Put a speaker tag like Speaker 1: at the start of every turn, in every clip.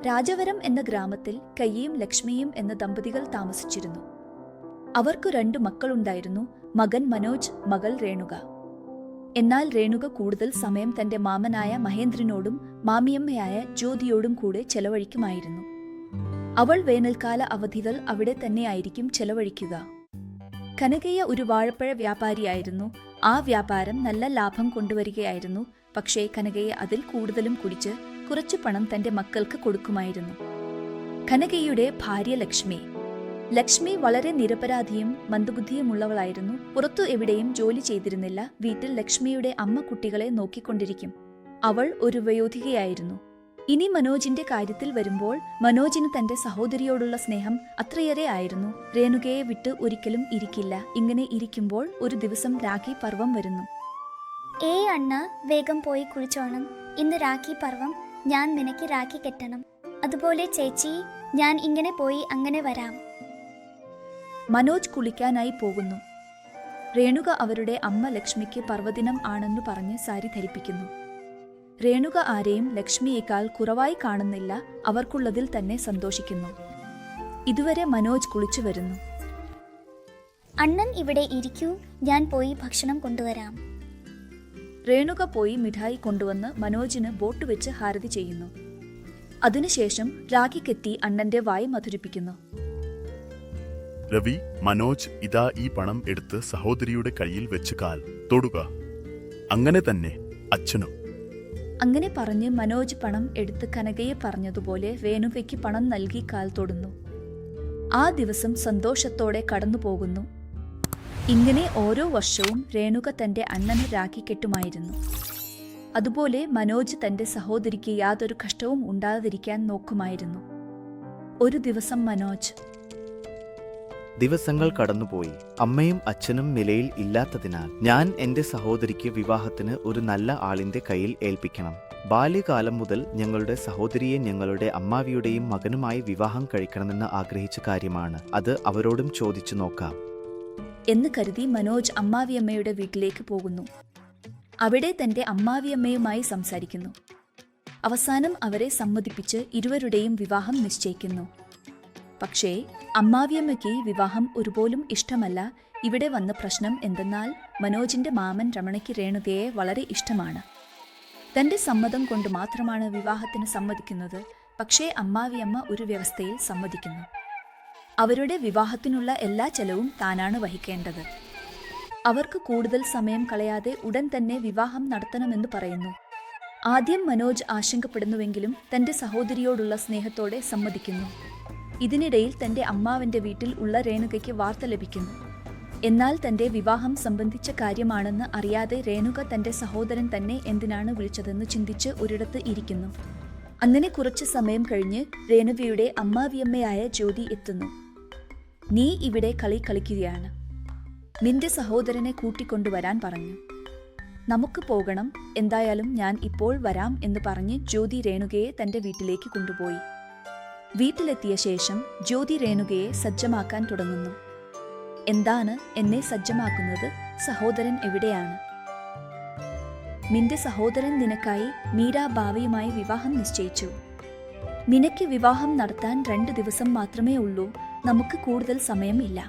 Speaker 1: രാജവരം എന്ന ഗ്രാമത്തിൽ കയ്യയും ലക്ഷ്മിയും എന്ന ദമ്പതികൾ താമസിച്ചിരുന്നു. അവർക്കു 2 മക്കളുണ്ടായിരുന്നു, മകൻ മനോജ്, മകൾ രേണുക. എന്നാൽ രേണുക കൂടുതൽ സമയം തന്റെ മാമനായ മഹേന്ദ്രനോടും മാമിയമ്മയായ ജ്യോതിയോടും കൂടെ ചെലവഴിക്കുമായിരുന്നു. അവൾ വേനൽക്കാല അവധികൾ അവിടെ തന്നെയായിരിക്കും ചെലവഴിക്കുക. കനകയ്യ ഒരു വാഴപ്പഴ വ്യാപാരിയായിരുന്നു. ആ വ്യാപാരം നല്ല ലാഭം കൊണ്ടുവരികയായിരുന്നു. പക്ഷേ കനകയ്യ അതിൽ കൂടുതലും കുടിച്ച് കുറച്ചു പണം തന്റെ മക്കൾക്ക് കൊടുക്കുമായിരുന്നു. കനകയ്യയുടെ ഭാര്യ ലക്ഷ്മി വളരെ നിരപരാധിയും മന്ദബുദ്ധിയുമുള്ളവളായിരുന്നു. പുറത്തു എവിടെയും ജോലി ചെയ്തിരുന്നില്ല. വീട്ടിൽ ലക്ഷ്മിയുടെ അമ്മ കുട്ടികളെ നോക്കിക്കൊണ്ടിരിക്കും. അവൾ ഒരു വയോധികയായിരുന്നു. ഇനി മനോജിന്റെ കാര്യത്തിൽ വരുമ്പോൾ മനോജിന് തന്റെ സഹോദരിയോടുള്ള സ്നേഹം അത്രയേറെ ആയിരുന്നു. രേണുകയെ വിട്ട് ഒരിക്കലും ഇരിക്കില്ല. ഇങ്ങനെ ഇരിക്കുമ്പോൾ ഒരു ദിവസം രാഖി പർവം വരുന്നു.
Speaker 2: ഏയ് അണ്ണ, വേഗം പോയി കുളിച്ചോണം. ഇന്ന് രാഖി പർവം, ഞാൻ നിനക്ക് രാഖി കെട്ടണം. അതുപോലെ ചേച്ചി, ഞാൻ ഇങ്ങനെ പോയി അങ്ങനെ വരാം.
Speaker 1: മനോജ് കുളിക്കാനായി പോകുന്നു. രേണുക അവരുടെ അമ്മ ലക്ഷ്മിക്ക് പർവ്വദിനം ആണെന്നു പറഞ്ഞ് സാരി ധരിപ്പിക്കുന്നു. രേണുക ആരെയും ലക്ഷ്മിയേക്കാൾ കുറവായി കാണുന്നില്ല. അവർക്കുള്ളതിൽ തന്നെ സന്തോഷിക്കുന്നു. ഇതുവരെ മനോജ് കുളിച്ചു വരുന്നു.
Speaker 2: അണ്ണൻ ഇവിടെ ഇരിക്കൂ, ഞാൻ പോയി ഭക്ഷണം കൊണ്ടുവരാം.
Speaker 1: രേണുക പോയി മിഠായി കൊണ്ടുവന്ന് മനോജിന് ബോട്ട് വെച്ച് ഹാരതി ചെയ്യുന്നു. അതിനുശേഷം രാഖിക്കെത്തി അണ്ണന്റെ വായി മധുരിപ്പിക്കുന്നു.
Speaker 3: രവി, മനോജ്, ഇതാ ഈ പണം എടുത്ത് സഹോദരിയുടെ കയ്യിൽ വെച്ച് കാൽ തൊടുക. അങ്ങനെ തന്നെ അച്ഛനും.
Speaker 1: അങ്ങനെ പറഞ്ഞ് മനോജ് പണം എടുത്ത് കനകയെ പറഞ്ഞതുപോലെ രേണുകയ്ക്ക് പണം നൽകി കാൽ തൊടുന്നു. ആ ദിവസം സന്തോഷത്തോടെ കടന്നുപോകുന്നു. ഇങ്ങനെ ഓരോ വർഷവും രേണുക തന്റെ അണ്ണന് രാഖി കെട്ടുമായിരുന്നു. അതുപോലെ മനോജ് തന്റെ സഹോദരിക്ക് യാതൊരു കഷ്ടവും ഉണ്ടാകാതിരിക്കാൻ നോക്കുമായിരുന്നു. ഒരു ദിവസം
Speaker 4: ദിവസങ്ങൾ കടന്നുപോയി. അമ്മയും അച്ഛനും നിലയിൽ ഇല്ലാത്തതിനാൽ ഞാൻ എന്റെ സഹോദരിക്ക് വിവാഹത്തിന് ഒരു നല്ല ആളിന്റെ കയ്യിൽ ഏൽപ്പിക്കണം. ബാല്യകാലം മുതൽ ഞങ്ങളുടെ സഹോദരിയെ ഞങ്ങളുടെ അമ്മാവിയുടെയും മകനുമായി വിവാഹം കഴിക്കണമെന്ന് ആഗ്രഹിച്ച കാര്യമാണ്. അത് അവരോടും ചോദിച്ചു നോക്കാം
Speaker 1: എന്ന് കരുതി മനോജ് അമ്മാവിയമ്മയുടെ വീട്ടിലേക്ക് പോകുന്നു. അവിടെ തന്റെ അമ്മാവിയമ്മയുമായി സംസാരിക്കുന്നു. അവസാനം അവരെ സമ്മതിപ്പിച്ച് ഇരുവരുടെയും വിവാഹം നിശ്ചയിക്കുന്നു. പക്ഷേ അമ്മാവിയമ്മയ്ക്ക് വിവാഹം ഒരുപോലും ഇഷ്ടമല്ല. ഇവിടെ വന്ന പ്രശ്നം എന്തെന്നാൽ മനോജിന്റെ മാമൻ രമണയ്ക്ക് രേണുകയെ വളരെ ഇഷ്ടമാണ്. തന്റെ സമ്മതം കൊണ്ട് മാത്രമാണ് വിവാഹത്തിന് സമ്മതിക്കുന്നത്. പക്ഷേ അമ്മാവിയമ്മ ഒരു വ്യവസ്ഥയിൽ സമ്മതിക്കുന്നു. അവരുടെ വിവാഹത്തിനുള്ള എല്ലാ ചെലവും താനാണ് വഹിക്കേണ്ടത്. അവർക്ക് കൂടുതൽ സമയം കളയാതെ ഉടൻ തന്നെ വിവാഹം നടത്തണമെന്ന് പറയുന്നു. ആദ്യം മനോജ് ആശങ്കപ്പെടുന്നുവെങ്കിലും തന്റെ സഹോദരിയോടുള്ള സ്നേഹത്തോടെ സമ്മതിക്കുന്നു. ഇതിനിടയിൽ തന്റെ അമ്മാവന്റെ വീട്ടിൽ ഉള്ള രേണുകയ്ക്ക് വാർത്ത ലഭിക്കുന്നു. എന്നാൽ തന്റെ വിവാഹം സംബന്ധിച്ച കാര്യമാണെന്ന് അറിയാതെ രേണുക തന്റെ സഹോദരൻ തന്നെ എന്തിനാണ് വിളിച്ചതെന്ന് ചിന്തിച്ച് ഒരിടത്ത് ഇരിക്കുന്നു. അങ്ങനെ കുറച്ച് സമയം കഴിഞ്ഞ് രേണുകയുടെ അമ്മാവിയമ്മയായ ജ്യോതി എത്തുന്നു. നീ ഇവിടെ കളി കളിക്കുകയാണ്. നിന്റെ സഹോദരനെ കൂട്ടിക്കൊണ്ടുവരാൻ പറഞ്ഞു. നമുക്ക് പോകണം, എന്തായാലും ഞാൻ ഇപ്പോൾ വരാം എന്ന് പറഞ്ഞ് ജ്യോതി രേണുകയെ തന്റെ വീട്ടിലേക്ക് കൊണ്ടുപോയി. വീട്ടിലെത്തിയ ശേഷം ജ്യോതി രേണുകയെ സജ്ജമാക്കാൻ തുടങ്ങുന്നു. എന്താണ് എന്നെ സജ്ജമാക്കുന്നത്? സഹോദരൻ എവിടെയാണ്? നിന്റെ സഹോദരൻ നിനക്കായി മീരാ ഭാവിയുമായി വിവാഹം നിശ്ചയിച്ചു. നിനക്ക് വിവാഹം നടത്താൻ 2 ദിവസം മാത്രമേ ഉള്ളൂ. നമുക്ക് കൂടുതൽ സമയമില്ല.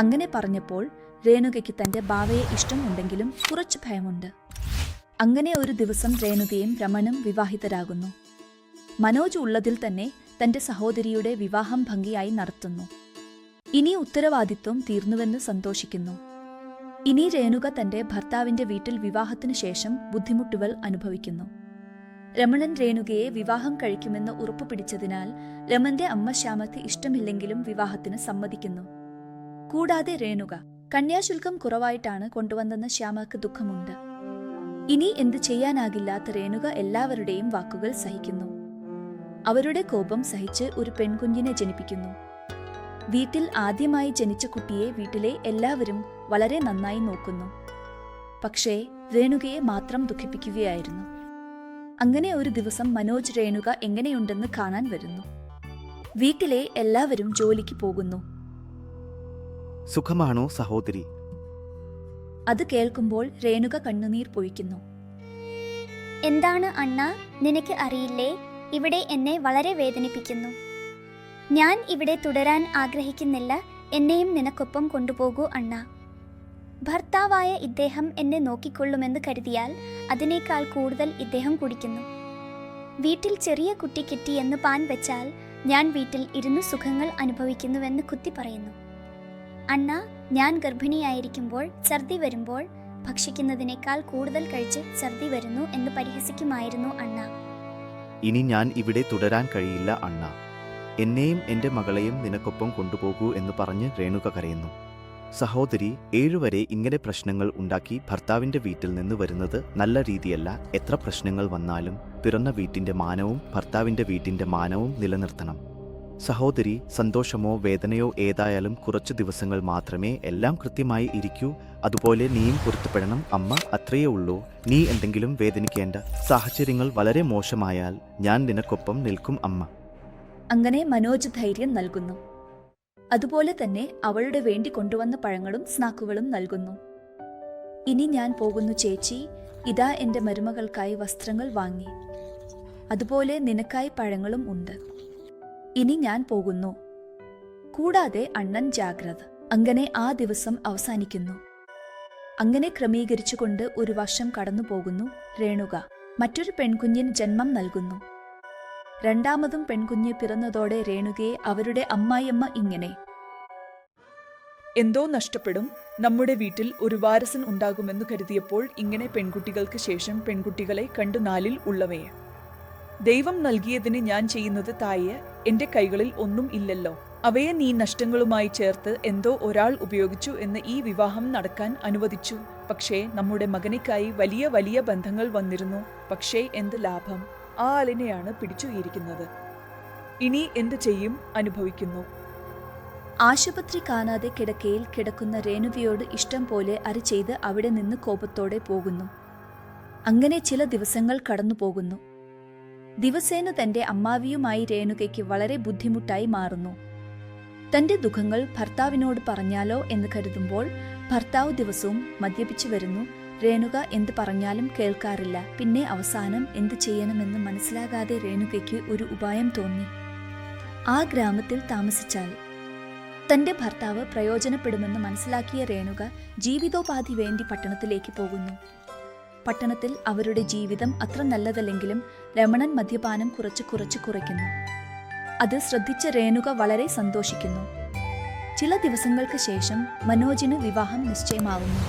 Speaker 1: അങ്ങനെ പറഞ്ഞപ്പോൾ രേണുകയ്ക്ക് തന്റെ ഭാവയെ ഇഷ്ടമുണ്ടെങ്കിലും കുറച്ച് ഭയമുണ്ട്. അങ്ങനെ ഒരു ദിവസം രേണുകയും രമണനും വിവാഹിതരാകുന്നു. മനോജ് ഉള്ളതിൽ തന്നെ തന്റെ സഹോദരിയുടെ വിവാഹം ഭംഗിയായി നടത്തുന്നു. ഇനി ഉത്തരവാദിത്വം തീർന്നുവെന്ന് സന്തോഷിക്കുന്നു. ഇനി രേണുക തന്റെ ഭർത്താവിന്റെ വീട്ടിൽ വിവാഹത്തിനു ശേഷം ബുദ്ധിമുട്ടുകൾ അനുഭവിക്കുന്നു. രമണൻ രേണുകയെ വിവാഹം കഴിക്കുമെന്ന് ഉറപ്പു പിടിച്ചതിനാൽ രമന്റെ അമ്മ ശ്യാമയ്ക്ക് ഇഷ്ടമില്ലെങ്കിലും വിവാഹത്തിന് സമ്മതിക്കുന്നു. കൂടാതെ രേണുക കന്യാശുൽക്കം കുറവായിട്ടാണ് കൊണ്ടുവന്നെന്ന് ശ്യാമയ്ക്ക് ദുഃഖമുണ്ട്. ഇനി എന്ത് ചെയ്യാനാകില്ലാത്ത രേണുക എല്ലാവരുടെയും വാക്കുകൾ സഹിക്കുന്നു. അവരുടെ കോപം സഹിച്ച് ഒരു പെൺകുഞ്ഞിനെ ജനിപ്പിക്കുന്നു. വീട്ടിൽ ആദ്യമായി ജനിച്ച കുട്ടിയെ വീട്ടിലെ എല്ലാവരും വളരെ നന്നായി നോക്കുന്നു. പക്ഷേ രേണുകയെ മാത്രം ദുഃഖിപ്പിക്കുകയായിരുന്നു. അങ്ങനെ ഒരു ദിവസം മനോജ് രേണുക എങ്ങനെയുണ്ടെന്ന് കാണാൻ വരുന്നു. വീട്ടിലെ എല്ലാവരും ജോലിക്ക് പോകുന്നു.
Speaker 4: സുഖമാണോ സഹോദരി?
Speaker 1: അത് കേൾക്കുമ്പോൾ രേണുക കണ്ണുനീർ പൊഴിക്കുന്നു.
Speaker 2: എന്താണ് അണ്ണ, നിനക്ക് അറിയില്ലേ? ഇവിടെ എന്നെ വളരെ വേദനിപ്പിക്കുന്നു. ഞാൻ ഇവിടെ തുടരാൻ ആഗ്രഹിക്കുന്നില്ല. എന്നെയും നിനക്കൊപ്പം കൊണ്ടുപോകൂ അണ്ണ. ഭർത്താവായ ഇദ്ദേഹം എന്നെ നോക്കിക്കൊള്ളുമെന്ന് കരുതിയാൽ അതിനേക്കാൾ കൂടുതൽ ഇദ്ദേഹം കുടിക്കുന്നു. വീട്ടിൽ ചെറിയ കുട്ടി കിട്ടിയെന്ന് പാൻ വെച്ചാൽ ഞാൻ വീട്ടിൽ ഇരുന്ന് സുഖങ്ങൾ അനുഭവിക്കുന്നുവെന്ന് കുത്തി പറയുന്നു. അണ്ണ, ഞാൻ ഗർഭിണിയായിരിക്കുമ്പോൾ ഛർദി വരുമ്പോൾ ഭക്ഷിക്കുന്നതിനേക്കാൾ കൂടുതൽ കഴിച്ച് ഛർദി വരുന്നു എന്ന് പരിഹസിക്കുമായിരുന്നു അണ്ണ.
Speaker 4: ഇനി ഞാൻ ഇവിടെ തുടരാൻ കഴിയില്ല അണ്ണ. എന്നെയും എൻ്റെ മകളെയും നിനക്കൊപ്പം കൊണ്ടുപോകൂ എന്ന് പറഞ്ഞ് രേണുക കരയുന്നു. സഹോദരി, 7 വരെ ഇങ്ങനെ പ്രശ്നങ്ങൾ ഉണ്ടാക്കി ഭർത്താവിൻ്റെ വീട്ടിൽ നിന്ന് വരുന്നത് നല്ല രീതിയല്ല. എത്ര പ്രശ്നങ്ങൾ വന്നാലും പിറന്ന വീട്ടിൻ്റെ മാനവും ഭർത്താവിൻ്റെ വീട്ടിൻ്റെ മാനവും നിലനിർത്തണം. സഹോദരി, സന്തോഷമോ വേദനയോ ഏതായാലും കുറച്ചു ദിവസങ്ങൾ മാത്രമേ എല്ലാം കൃത്യമായി ഇരിക്കൂ. അതുപോലെ നീയും പൊരുത്തപ്പെടണം അമ്മ. അത്രയേ ഉള്ളൂ. നീ എന്തെങ്കിലും വേദനിക്കേണ്ട. സാഹചര്യങ്ങൾ വളരെ മോശമായാൽ ഞാൻ നിനക്കൊപ്പം നിൽക്കും അമ്മ.
Speaker 1: അങ്ങനെ മനോജ് ധൈര്യം നൽകുന്നു. അതുപോലെ തന്നെ അവളുടെ വേണ്ടി കൊണ്ടുവന്ന പഴങ്ങളും സ്നാക്കുകളും നൽകുന്നു. ഇനി ഞാൻ പോകുന്നു ചേച്ചി. ഇതാ എൻ്റെ മരുമകൾക്കായി വസ്ത്രങ്ങൾ വാങ്ങി. അതുപോലെ നിനക്കായി പഴങ്ങളും ഉണ്ട്. ഇനി ഞാൻ പോകുന്നു. കൂടാതെ അണ്ണൻ ജാഗ്രത. അങ്ങനെ ആ ദിവസം അവസാനിക്കുന്നു. അങ്ങനെ ക്രമീകരിച്ചുകൊണ്ട് 1 വർഷം കടന്നു പോകുന്നു. രേണുക മറ്റൊരു പെൺകുഞ്ഞിന് ജന്മം നൽകുന്നു. രണ്ടാമതും പെൺകുഞ്ഞ് പിറന്നതോടെ രേണുകയെ അവരുടെ അമ്മായിയമ്മ ഇങ്ങനെ:
Speaker 5: എന്തോ നഷ്ടപ്പെടും, നമ്മുടെ വീട്ടിൽ ഒരു വാരസൻ ഉണ്ടാകുമെന്ന് കരുതിയപ്പോൾ ഇങ്ങനെ പെൺകുട്ടികൾക്ക് ശേഷം പെൺകുട്ടികളെ കണ്ടു 4-ൽ ഉള്ളവയെ. ദൈവം നൽകിയതിന് ഞാൻ ചെയ്യുന്നത് തായെ, എന്റെ കൈകളിൽ ഒന്നും ഇല്ലല്ലോ. അവയെ നീ നഷ്ടങ്ങളുമായി ചേർത്ത് എന്തോ ഒരാൾ ഉപയോഗിച്ചു എന്ന് ഈ വിവാഹം നടക്കാൻ അനുവദിച്ചു. പക്ഷേ നമ്മുടെ മകനിക്കായി വലിയ വലിയ ബന്ധങ്ങൾ വന്നിരുന്നു. പക്ഷേ എന്ത് ലാഭം, ആ ആളിനെയാണ് പിടിച്ചുയിരിക്കുന്നത്. ഇനി എന്ത് ചെയ്യും? അനുഭവിക്കുന്നു.
Speaker 1: ആശുപത്രി കാണാതെ കിടക്കയിൽ കിടക്കുന്ന രേണുകയോട് ഇഷ്ടം പോലെ അരി ചെയ്ത് അവിടെ നിന്ന് കോപത്തോടെ പോകുന്നു. അങ്ങനെ ചില ദിവസങ്ങൾ കടന്നു പോകുന്നു. ദിവസേന തന്റെ അമ്മാവിയുമായി രേണുകയ്ക്ക് വളരെ ബുദ്ധിമുട്ടായി മാറുന്നു. തന്റെ ദുഃഖങ്ങൾ ഭർത്താവിനോട് പറഞ്ഞാലോ എന്ന് കരുതുമ്പോൾ ഭർത്താവ് ദിവസവും മദ്യപിച്ചു വരുന്നു. രേണുക എന്ത് പറഞ്ഞാലും കേൾക്കാറില്ല. പിന്നെ അവസാനം എന്ത് ചെയ്യണമെന്ന് മനസ്സിലാകാതെ രേണുകയ്ക്ക് ഒരു ഉപായം തോന്നി. ആ ഗ്രാമത്തിൽ താമസിച്ചാൽ തന്റെ ഭർത്താവ് പ്രയോജനപ്പെടുമെന്ന് മനസ്സിലാക്കിയ രേണുക ജീവിതോപാധി വേണ്ടി പട്ടണത്തിലേക്ക് പോകുന്നു. പട്ടണത്തിൽ അവരുടെ ജീവിതം അത്ര നല്ലതല്ലെങ്കിലും രമണൻ മദ്യപാനം കുറച്ച് കുറയ്ക്കുന്നു. അത് ശ്രദ്ധിച്ച രേണുക വളരെ സന്തോഷിക്കുന്നു. ചില ദിവസങ്ങൾക്ക് ശേഷം മനോജിന് വിവാഹം നിശ്ചയമാവുന്നു.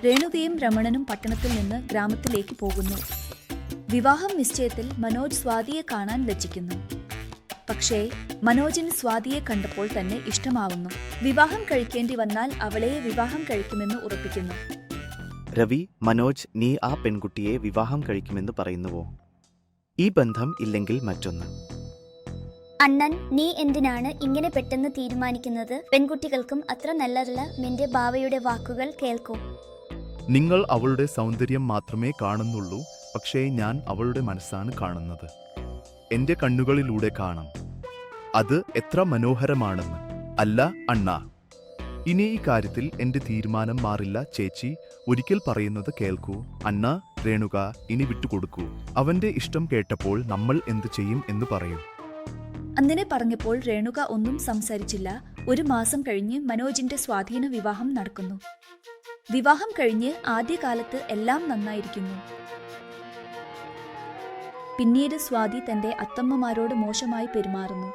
Speaker 1: രേണുകയും രമണനും പട്ടണത്തിൽ നിന്ന് ഗ്രാമത്തിലേക്ക് പോകുന്നു. വിവാഹം നിശ്ചയത്തിൽ മനോജ് സ്വാതിയെ കാണാൻ ലജ്ജിക്കുന്നു. പക്ഷേ മനോജിന് സ്വാതിയെ കണ്ടപ്പോൾ തന്നെ ഇഷ്ടമാവുന്നു. വിവാഹം കഴിക്കേണ്ടി വന്നാൽ അവളെ വിവാഹം കഴിക്കുമെന്ന് ഉറപ്പിക്കുന്നു.
Speaker 4: രവി, മനോജ്, നീ ആ പെൺകുട്ടിയെ വിവാഹം കഴിക്കുമെന്ന് പറയുന്നുവോ? ഈ ബന്ധം ഇല്ലെങ്കിൽ മറ്റൊന്ന്.
Speaker 2: അണ്ണൻ, നീ എന്തിനാണ് ഇങ്ങനെ പെട്ടെന്ന് തീരുമാനിക്കുന്നത്? പെൺകുട്ടികൾക്കും അത്ര നല്ലതല്ല. നിന്റെ ബാവയുടെ വാക്കുകൾ കേൾക്കൂ.
Speaker 3: നിങ്ങൾ അവളുടെ സൗന്ദര്യം മാത്രമേ കാണുന്നുള്ളൂ. പക്ഷേ ഞാൻ അവളുടെ മനസ്സാണ് കാണുന്നത്. എന്റെ കണ്ണുകളിലൂടെ കാണാം അത് എത്ര മനോഹരമാണെന്ന്. അല്ല അണ്ണ, ഇനി ഈ കാര്യത്തിൽ എന്റെ തീരുമാനം മാറില്ല ചേച്ചി. ഒരിക്കൽ പറയുന്നത് കേൾക്കൂ അണ്ണ. രേണുക ഇനി വിട്ടുകൊടുക്കൂ. അവന്റെ ഇഷ്ടം കേട്ടപ്പോൾ നമ്മൾ എന്ത് ചെയ്യും എന്ന് പറയൂ.
Speaker 1: അങ്ങനെ പറഞ്ഞപ്പോൾ രേണുക ഒന്നും സംസാരിച്ചില്ല. 1 മാസം കഴിഞ്ഞ് മനോജിന്റെ സ്വാധീന വിവാഹം നടക്കുന്നു. വിവാഹം കഴിഞ്ഞ് ആദ്യകാലത്ത് എല്ലാം നന്നായിരിക്കുന്നു. പിന്നീട് സ്വാതി തന്റെ അത്തമ്മമാരോട് മോശമായി പെരുമാറുന്നു.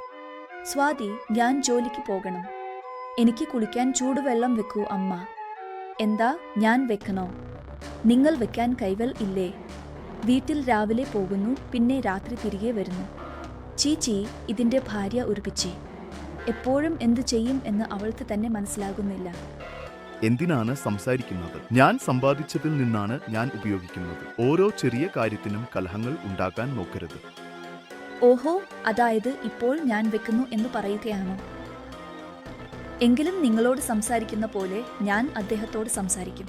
Speaker 1: സ്വാതി, ഞാൻ ജോലിക്ക് പോകണം. എനിക്ക് കുളിക്കാൻ ചൂടുവെള്ളം വെക്കൂ അമ്മ. എന്താ, ഞാൻ വെക്കണോ? നിങ്ങൾ വെക്കാൻ കൈവൽ ഇല്ലേ? വീട്ടിൽ രാവിലെ പോകുന്നു, പിന്നെ രാത്രി തിരികെ വരുന്നു. ചീച്ചി, ഇതിന്റെ ഭാര്യ ഒരു പിച്ചി. എപ്പോഴും എന്തു ചെയ്യും എന്ന് അവൾക്ക് തന്നെ മനസ്സിലാകുന്നില്ല.
Speaker 3: എന്തിനാണ് സംസാരിക്കുന്നത്? ഞാൻ സമ്പാദിച്ചതിൽ നിന്നാണ് ഞാൻ ഉപയോഗിക്കുന്നത്. ഓരോ ചെറിയ കാര്യത്തിനും കലഹങ്ങൾ ഉണ്ടാക്കാൻ നോക്കരുത്.
Speaker 1: ഓഹോ, അതായത് ഇപ്പോൾ ഞാൻ വെക്കുന്നു എന്ന് പറയുകയാണോ? എങ്കിലും നിങ്ങളോട് സംസാരിക്കുന്ന പോലെ ഞാൻ അദ്ദേഹത്തോട് സംസാരിക്കും.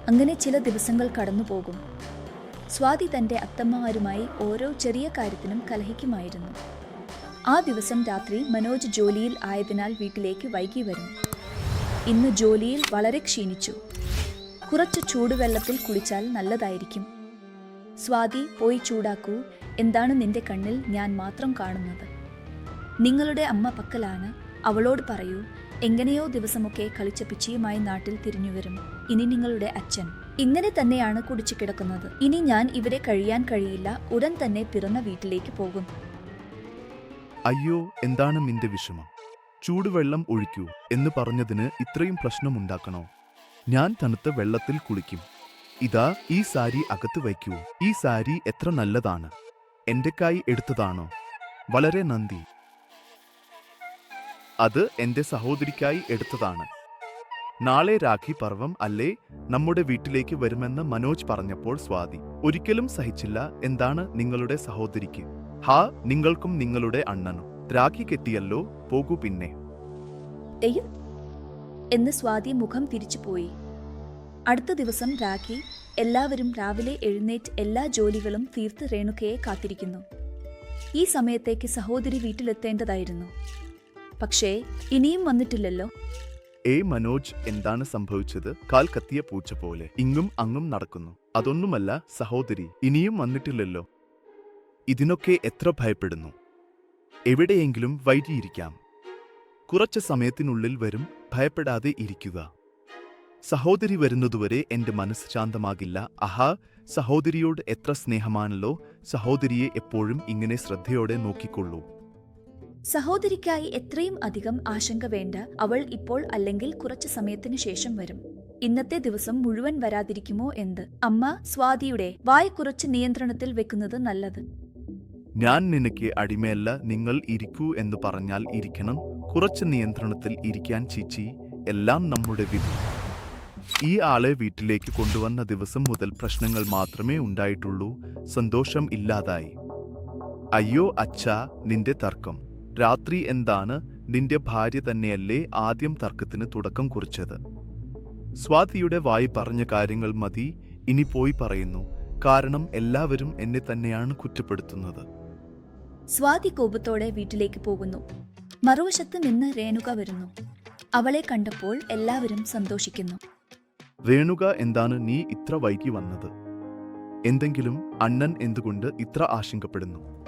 Speaker 1: അങ്ങനെ ചില ദിവസങ്ങൾ കടന്നുപോകും. സ്വാതി തന്റെ അത്തമ്മമാരുമായി ഓരോ ചെറിയ കാര്യത്തിനും കലഹിക്കുമായിരുന്നു. ആ ദിവസം രാത്രി മനോജ് ജോലിയിൽ ആയതിനാൽ വീട്ടിലേക്ക് വൈകി വരും. ഇന്ന് ജോലിയിൽ വളരെ ക്ഷീണിച്ചു. കുറച്ച് ചൂടുവെള്ളത്തിൽ കുളിച്ചാൽ നല്ലതായിരിക്കും. സ്വാതി, പോയി ചൂടാക്കൂ. എന്താണ് നിന്റെ കണ്ണിൽ ഞാൻ മാത്രം കാണുന്നത്? നിങ്ങളുടെ അമ്മ പക്കലാണ്. അവളോട് പറയൂ, എങ്ങനെയോ ദിവസമൊക്കെ കളിച്ച പിച്ചിയുമായി നാട്ടിൽ തിരിഞ്ഞുവരും. ഇനി നിങ്ങളുടെ അച്ഛൻ ഇങ്ങനെ തന്നെയാണ് കുടിച്ചു കിടക്കുന്നത്. ഇനി ഞാൻ ഇവിടെ കഴിയാൻ കഴിയില്ല. ഉടൻ തന്നെ പിറന്ന വീട്ടിലേക്ക് പോകും.
Speaker 3: അയ്യോ, എന്താണ് നിന്റെ വിഷമം? ചൂടുവെള്ളം ഒഴിക്കൂ എന്ന് പറഞ്ഞതിന് ഇത്രയും പ്രശ്നമുണ്ടാക്കണോ? ഞാൻ തണുത്ത വെള്ളത്തിൽ കുളിക്കും. ഇതാ, ഈ സാരി അകത്ത് വയ്ക്കൂ. ഈ സാരി എത്ര നല്ലതാണ്. എന്റെക്കായി എടുത്തതാണോ? വളരെ നന്ദി. അത് എന്റെ സഹോദരിക്കായി എടുത്തതാണ്. നാളെ രാഖി പർവം അല്ലേ? നമ്മുടെ വീട്ടിലേക്ക് വരുമെന്ന് മനോജ് പറഞ്ഞപ്പോൾ സ്വാതി ഒരിക്കലും സഹിച്ചില്ല. എന്താണ് നിങ്ങളുടെ സഹോദരിക്ക്? ഹാ, നിങ്ങൾക്കും നിങ്ങളുടെ അണ്ണനും രാഖി കെട്ടിയല്ലോ. പോകൂ പിന്നെ.
Speaker 1: എയ്യോ എന്ന് സ്വാതി മുഖം തിരിച്ചുപോയി. അടുത്ത ദിവസം രാഖി. എല്ലാവരും രാവിലെ എഴുന്നേറ്റ് എല്ലാ ജോലികളും തീർത്ത് രേണുകയെ കാത്തിരിക്കുന്നു. ഈ സമയത്തേക്ക് സഹോദരി വീട്ടിലെത്തേണ്ടതായിരുന്നു. പക്ഷേ ഇനിയും വന്നിട്ടില്ലല്ലോ.
Speaker 3: മനോജ്, എന്താണ് സംഭവിച്ചത്? കാൽ കത്തിയ പൂച്ച പോലെ ഇങ്ങും അങ്ങും നടക്കുന്നു. അതൊന്നുമല്ല സഹോദരി, ഇനിയും വന്നിട്ടില്ലല്ലോ. ഇതിനൊക്കെ എത്ര ഭയപ്പെടുന്നു. എവിടെയെങ്കിലും വൈകിയിരിക്കാം. കുറച്ച് സമയത്തിനുള്ളിൽ വരും. ഭയപ്പെടാതെ ഇരിക്കുക. സഹോദരി വരുന്നതുവരെ എന്റെ മനസ്സ് ശാന്തമാകില്ല. ആഹാ, സഹോദരിയോട് എത്ര സ്നേഹമാണല്ലോ. സഹോദരിയെ എപ്പോഴും ഇങ്ങനെ ശ്രദ്ധയോടെ നോക്കിക്കൊള്ളൂ.
Speaker 1: സഹോദരിക്കായി എത്രയും അധികം ആശങ്ക വേണ്ട. അവൾ ഇപ്പോൾ അല്ലെങ്കിൽ കുറച്ചു സമയത്തിനു ശേഷം വരും. ഇന്നത്തെ ദിവസം മുഴുവൻ വരാതിരിക്കുമോ എന്ത്? അമ്മ, സ്വാതിയുടെ വായ കുറച്ച് നിയന്ത്രണത്തിൽ വെക്കുന്നത് നല്ലത്.
Speaker 3: ഞാൻ നിനക്ക് അടിമയല്ല. നിങ്ങൾ ഇരിക്കൂ എന്ന് പറഞ്ഞാൽ ഇരിക്കണം. കുറച്ച് നിയന്ത്രണത്തിൽ ഇരിക്കാൻ ചീച്ചി. എല്ലാം നമ്മുടെ വിധി. ഈ ആളെ വീട്ടിലേക്ക് കൊണ്ടുവന്ന ദിവസം മുതൽ പ്രശ്നങ്ങൾ മാത്രമേ ഉണ്ടായിട്ടുള്ളൂ. സന്തോഷം ഇല്ലാതായി. അയ്യോ അച്ഛാ, നിന്റെ തർക്കം. രാത്രി എന്താണ്? നിന്റെ ഭാര്യ തന്നെയല്ലേ ആദ്യം തർക്കത്തിന് തുടക്കം കുറിച്ചത്. സ്വാതിയുടെ വായി പറഞ്ഞ കാര്യങ്ങൾ മതി. ഇനി പോയി പറയുന്നു. കാരണം എല്ലാവരും എന്നെ തന്നെയാണ് കുറ്റപ്പെടുത്തുന്നത്.
Speaker 1: സ്വാതി കോപത്തോടെ വീട്ടിലേക്ക് പോകുന്നു. മറുവശത്ത് നിന്ന് രേണുക വരുന്നു. അവളെ കണ്ടപ്പോൾ എല്ലാവരും സന്തോഷിക്കുന്നു.
Speaker 3: രേണുക, എന്താണ് നീ ഇത്ര വൈകി വന്നത്? എന്തെങ്കിലും? അണ്ണൻ എന്തുകൊണ്ട് ഇത്ര ആശങ്കപ്പെടുന്നു?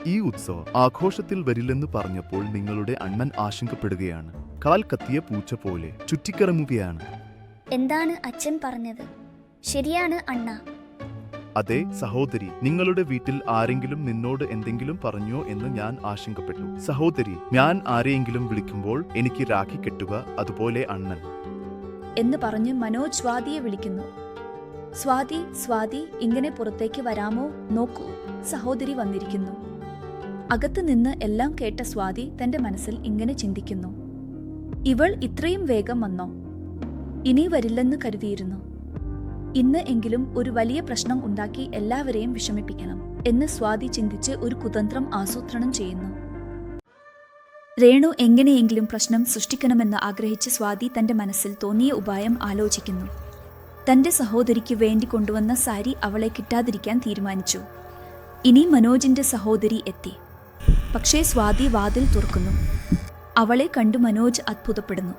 Speaker 3: ഈ ഉത്സവം ആഘോഷത്തിൽ വരില്ലെന്ന് പറഞ്ഞപ്പോൾ നിങ്ങളുടെ അണ്ണൻ ആശങ്കപ്പെടുകയാണ്. കാൽ കത്തിയ പൂച്ച പോലെ ചുറ്റിക്കറങ്ങുകയാണ്.
Speaker 2: എന്താണ് അച്ഛൻ പറഞ്ഞത്? ശരിയാണ് അണ്ണ.
Speaker 3: അതെ സഹോദരി, നിങ്ങളുടെ വീട്ടിൽ ആരെങ്കിലും നിന്നോട് എന്തെങ്കിലും പറഞ്ഞോ എന്ന് ഞാൻ ആശങ്കപ്പെട്ടു. സഹോദരി, ഞാൻ ആരെയെങ്കിലും വിളിക്കുമ്പോൾ എനിക്ക് രാഖി കെട്ടുക, അതുപോലെ അണ്ണൻ
Speaker 1: എന്ന് പറഞ്ഞ് മനോജ് സ്വാതിയെ വിളിക്കുന്നു. സ്വാതി, സ്വാതി, ഇങ്ങനെ പുറത്തേക്ക് വരാമോ? നോക്കൂ, സഹോദരി വന്നിരിക്കുന്നു. അകത്ത് നിന്ന് എല്ലാം കേട്ട സ്വാതി തന്റെ മനസ്സിൽ ഇങ്ങനെ ചിന്തിക്കുന്നു. ഇവൾ ഇത്രയും വേഗം വന്നോ? ഇനി വരില്ലെന്ന് കരുതിയിരുന്നു. ഇന്ന് എങ്കിലും ഒരു വലിയ പ്രശ്നം ഉണ്ടാക്കി എല്ലാവരെയും വിഷമിപ്പിക്കണം എന്ന് സ്വാതി ചിന്തിച്ച് ഒരു കുതന്ത്രം ആസൂത്രണം ചെയ്യുന്നു. രേണു എങ്ങനെയെങ്കിലും പ്രശ്നം സൃഷ്ടിക്കണമെന്ന് ആഗ്രഹിച്ച് സ്വാതി തന്റെ മനസ്സിൽ തോന്നിയ ഉപായം ആലോചിക്കുന്നു. തന്റെ സഹോദരിക്ക് വേണ്ടി കൊണ്ടുവന്ന സാരി അവളെ കിട്ടാതിരിക്കാൻ തീരുമാനിച്ചു. ഇനി മനോജിന്റെ സഹോദരി എത്തി. പക്ഷേ സ്വാതി വാതിൽ തുറക്കുന്നു. അവളെ കണ്ടു മനോജ് അത്ഭുതപ്പെടുന്നു.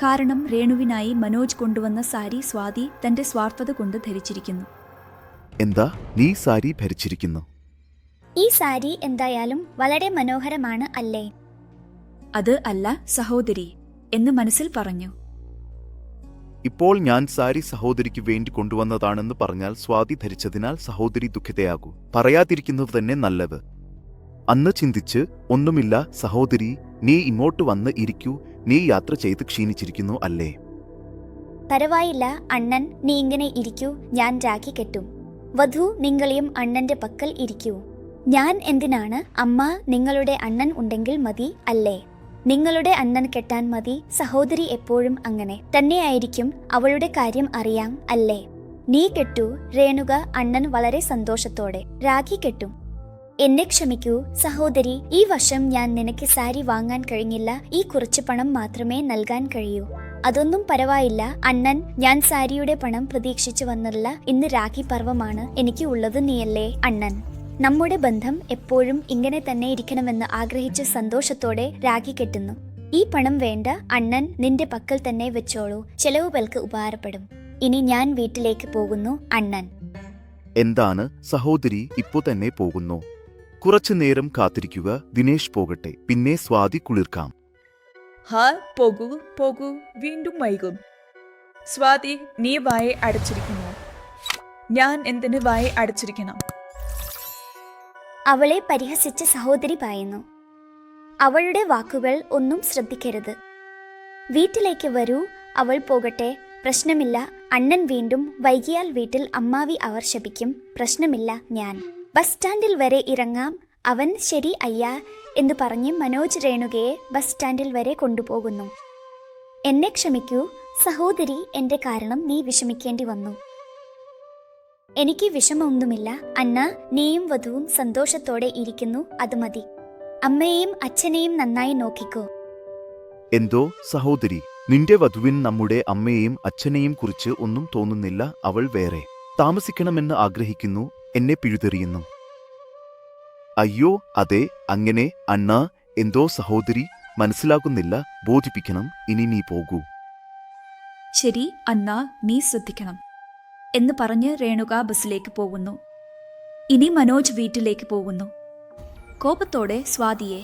Speaker 1: കാരണം രേണുവിനായി മനോജ് കൊണ്ടുവന്ന സാരി സ്വാതി തന്റെ സ്വാർത്ഥത കൊണ്ട് ധരിച്ചിരിക്കുന്നു.
Speaker 3: എന്താ നീ സാരി ധരിച്ചിരിക്കുന്നു?
Speaker 2: ഈ സാരി എന്തായാലും വളരെ മനോഹരമാണ് അല്ലേ?
Speaker 1: അത് അല്ല സഹോദരി എന്ന് മനസ്സിൽ പറഞ്ഞു.
Speaker 3: ഇപ്പോൾ ഞാൻ സാരി സഹോദരിക്ക് വേണ്ടി കൊണ്ടുവന്നതാണെന്ന് പറഞ്ഞാൽ സ്വാതി ധരിച്ചതിനാൽ സഹോദരി ദുഃഖിതയാകൂ. പറയാതിരിക്കുന്നത് തന്നെ നല്ലത്. അന്ന് ചിന്തിച്ച്, ഒന്നുമില്ല സഹോദരി, നീ ഇങ്ങോട്ട് വന്ന് ഇരിക്കൂ. നീ യാത്ര ചെയ്ത് ക്ഷീണിച്ചിരിക്കുന്നു അല്ലേ?
Speaker 2: പരവായില്ല അണ്ണൻ, നീ ഇങ്ങനെ ഇരിക്കൂ. ഞാൻ രാഖി കെട്ടും. വധു, നിങ്ങളെയും അണ്ണന്റെ പക്കൽ ഇരിക്കൂ. ഞാൻ എന്തിനാണ്? അമ്മ, നിങ്ങളുടെ അണ്ണൻ ഉണ്ടെങ്കിൽ മതി അല്ലേ? നിങ്ങളുടെ അണ്ണൻ കെട്ടാൻ മതി. സഹോദരി എപ്പോഴും അങ്ങനെ തന്നെയായിരിക്കും. അവളുടെ കാര്യം അറിയാം അല്ലേ? നീ കെട്ടു രേണുക. അണ്ണൻ വളരെ സന്തോഷത്തോടെ രാഖി കെട്ടും. എന്നെ ക്ഷമിക്കൂ സഹോദരി, ഈ വർഷം ഞാൻ നിനക്ക് സാരി വാങ്ങാൻ കഴിഞ്ഞില്ല. ഈ കുറച്ച് പണം മാത്രമേ നൽകാൻ കഴിയൂ. അതൊന്നും പരവായില്ല അണ്ണൻ, ഞാൻ സാരിയുടെ പണം പ്രതീക്ഷിച്ചു വന്നല്ല. ഇന്ന് രാഖി പർവമാണ്. എനിക്ക് ഉള്ളത് നീയല്ലേ അണ്ണൻ. നമ്മുടെ ബന്ധം എപ്പോഴും ഇങ്ങനെ തന്നെ ഇരിക്കണമെന്ന് ആഗ്രഹിച്ച് സന്തോഷത്തോടെ രാഖി കെട്ടുന്നു. ഈ പണം വേണ്ട അണ്ണൻ, നിന്റെ പക്കൽ തന്നെ വെച്ചോളൂ. ചെലവുകൾക്ക് ഉപകാരപ്പെടും. ഇനി ഞാൻ വീട്ടിലേക്ക് പോകുന്നു അണ്ണൻ.
Speaker 3: എന്താണ് സഹോദരി ഇപ്പോ തന്നെ പോകുന്നു? കുറച്ചു നേരം കാത്തിരിക്കുക, ദിനേശ് പോകട്ടെ, പിന്നെ സ്വാതി കുളിർക്കാം.
Speaker 5: ഹാ, പോകൂ പോകൂ, വീണ്ടും വൈകും. സ്വാതി, നീ വായ അടച്ചിരിക്കുന്നു. ഞാൻ എന്തിന് വായ അടച്ചിരിക്കണം?
Speaker 2: അവളെ പരിഹസിച്ച് സഹോദരി പറയുന്നു. അവളുടെ വാക്കുകൾ ഒന്നും ശ്രദ്ധിക്കരുത്. വീട്ടിലേക്ക് വരൂ, അവൾ പോകട്ടെ, പ്രശ്നമില്ല. അണ്ണൻ വീണ്ടും വൈകിയാൽ വീട്ടിൽ അമ്മാവി അവർ ശപിക്കും, പ്രശ്നമില്ല. ഞാൻ ബസ് സ്റ്റാൻഡിൽ വരെ ഇറങ്ങാം. അവൻ ശരി അയ്യാ എന്ന് പറഞ്ഞ് മനോജ് രേണുകയെ ബസ് സ്റ്റാൻഡിൽ വരെ കൊണ്ടുപോകുന്നു. എന്നെ ക്ഷമിക്കൂ സഹോദരി, എന്റെ കാരണം നീ വിഷമിക്കേണ്ടി വന്നു. എനിക്ക് വിഷമമൊന്നുമില്ല അന്ന, നീയും വധുവും സന്തോഷത്തോടെ ഇരിക്കുന്നു, അത് മതി. അമ്മയെയും അച്ഛനെയും നന്നായി നോക്കിക്കോ.
Speaker 3: എന്തോ സഹോദരി, നിന്റെ വധുവിൻ നമ്മുടെ അമ്മയെയും അച്ഛനെയും കുറിച്ച് ഒന്നും തോന്നുന്നില്ല. അവൾ വേറെ താമസിക്കണമെന്ന് ആഗ്രഹിക്കുന്നു, എന്നെ പിഴുതെറിയുന്നു. അയ്യോ അതെ, അങ്ങനെ അണ്ണ. എന്തോ സഹോദരി, മനസ്സിലാകുന്നില്ല, ബോധിപ്പിക്കണം. ഇനി നീ പോകൂ.
Speaker 1: ശരി അന്ന, നീ ശ്രദ്ധിക്കണം എന്ന് പറഞ്ഞ് രേണുക ബസ്സിലേക്ക് പോകുന്നു. ഇനി മനോജ് വീട്ടിലേക്ക് പോകുന്നു. കോപത്തോടെ സ്വാതിയെ,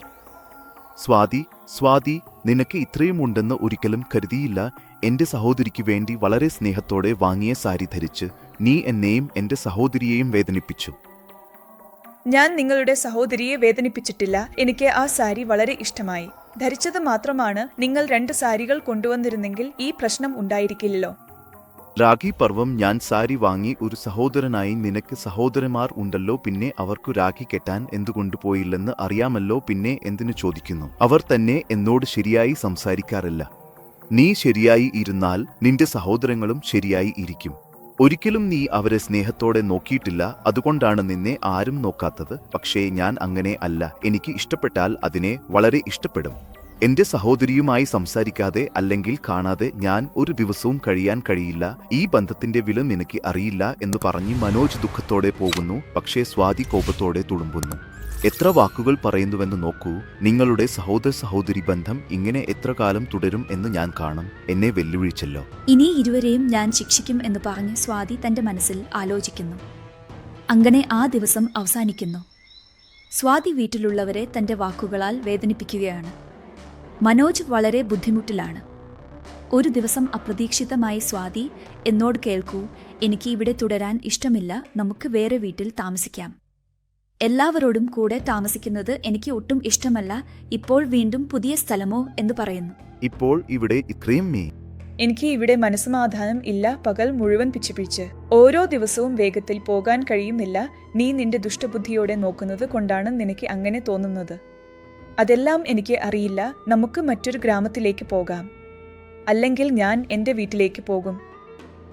Speaker 3: സ്വാതി, നിനക്ക് ഇത്രയും ഉണ്ടെന്ന് ഒരിക്കലും കരുതിയില്ല. എന്റെ സഹോദരിക്ക് വേണ്ടി വളരെ സ്നേഹത്തോടെ വാങ്ങിയ സാരി ധരിച്ച് നീ എന്നെയും എന്റെ സഹോദരിയെയും വേദനിപ്പിച്ചു.
Speaker 5: ഞാൻ നിങ്ങളുടെ സഹോദരിയെ വേദനിപ്പിച്ചിട്ടില്ല. എനിക്ക് ആ സാരി വളരെ ഇഷ്ടമായി. ധരിച്ചത് മാത്രമാണ്. നിങ്ങൾ 2 സാരികൾ കൊണ്ടുവന്നിരുന്നെങ്കിൽ ഈ പ്രശ്നം ഉണ്ടായിരിക്കില്ലല്ലോ.
Speaker 3: രാഖി പർവം ഞാൻ സാരി വാങ്ങി. ഒരു സഹോദരനായി നിനക്ക് സഹോദരന്മാർ ഉണ്ടല്ലോ, പിന്നെ അവർക്കു രാഖി കെട്ടാൻ എന്തുകൊണ്ട് പോയില്ലെന്ന് അറിയാമല്ലോ, പിന്നെ എന്തിനു ചോദിക്കുന്നു? അവർ തന്നെ എന്നോട് ശരിയായി സംസാരിക്കാറില്ല. നീ ശരിയായി ഇരുന്നാൽ നിന്റെ സഹോദരങ്ങളും ശരിയായി ഇരിക്കും. ഒരിക്കലും നീ അവരെ സ്നേഹത്തോടെ നോക്കിയിട്ടില്ല, അതുകൊണ്ടാണ് നിന്നെ ആരും നോക്കാത്തത്. പക്ഷേ ഞാൻ അങ്ങനെ അല്ല. എനിക്ക് ഇഷ്ടപ്പെട്ടാൽ അതിനെ വളരെ ഇഷ്ടപ്പെടും. എന്റെ സഹോദരിയുമായി സംസാരിക്കാതെ അല്ലെങ്കിൽ കാണാതെ ഞാൻ ഒരു ദിവസവും കഴിയാൻ കഴിയില്ല. ഈ ബന്ധത്തിന്റെ വില നിനക്ക് അറിയില്ല എന്ന് പറഞ്ഞ് മനോജ് ദുഃഖത്തോടെ പോകുന്നു. പക്ഷേ സ്വാതി കോപത്തോടെ തുളുമ്പുന്നു. എത്ര വാക്കുകൾ പറയുന്നുവെന്ന് നോക്കൂ. നിങ്ങളുടെ സഹോദരി ബന്ധം ഇങ്ങനെ എത്ര കാലം തുടരും എന്ന് ഞാൻ കാണും. എന്നെ വെല്ലുവിളിച്ചല്ലോ.
Speaker 1: ഇനി ഇരുവരെയും ഞാൻ ശിക്ഷിക്കും എന്ന് പറഞ്ഞ് സ്വാതി തന്റെ മനസ്സിൽ ആലോചിക്കുന്നു. അങ്ങനെ ആ ദിവസം അവസാനിക്കുന്നു. സ്വാതി വീട്ടിലുള്ളവരെ തന്റെ വാക്കുകളാൽ വേദനിപ്പിക്കുകയാണ്. മനോജ് വളരെ ബുദ്ധിമുട്ടിലാണ്. ഒരു ദിവസം അപ്രതീക്ഷിതമായി സ്വാതി എന്നോട് കേൾക്കൂ, എനിക്ക് ഇവിടെ തുടരാൻ ഇഷ്ടമില്ല, നമുക്ക് വേറെ വീട്ടിൽ താമസിക്കാം. എല്ലാവരോടും കൂടെ താമസിക്കുന്നത് എനിക്ക് ഒട്ടും ഇഷ്ടമല്ല. ഇപ്പോൾ വീണ്ടും പുതിയ സ്ഥലമോ എന്ന് പറയുന്നു.
Speaker 3: ഇപ്പോൾ ഇവിടെ ഇത്രയും
Speaker 5: എനിക്ക് ഇവിടെ മനസ്സമാധാനം ഇല്ല. പകൽ മുഴുവൻ പിച്ചുപിടിച്ച് ഓരോ ദിവസവും വേഗത്തിൽ പോകാൻ കഴിയുന്നില്ല. നീ നിന്റെ ദുഷ്ടബുദ്ധിയോടെ നോക്കുന്നത് കൊണ്ടാണ് നിനക്ക് അങ്ങനെ തോന്നുന്നത്. അതെല്ലാം എനിക്ക് അറിയില്ല. നമുക്ക് മറ്റൊരു ഗ്രാമത്തിലേക്ക് പോകാം. അല്ലെങ്കിൽ ഞാൻ എൻ്റെ വീട്ടിലേക്ക് പോകും.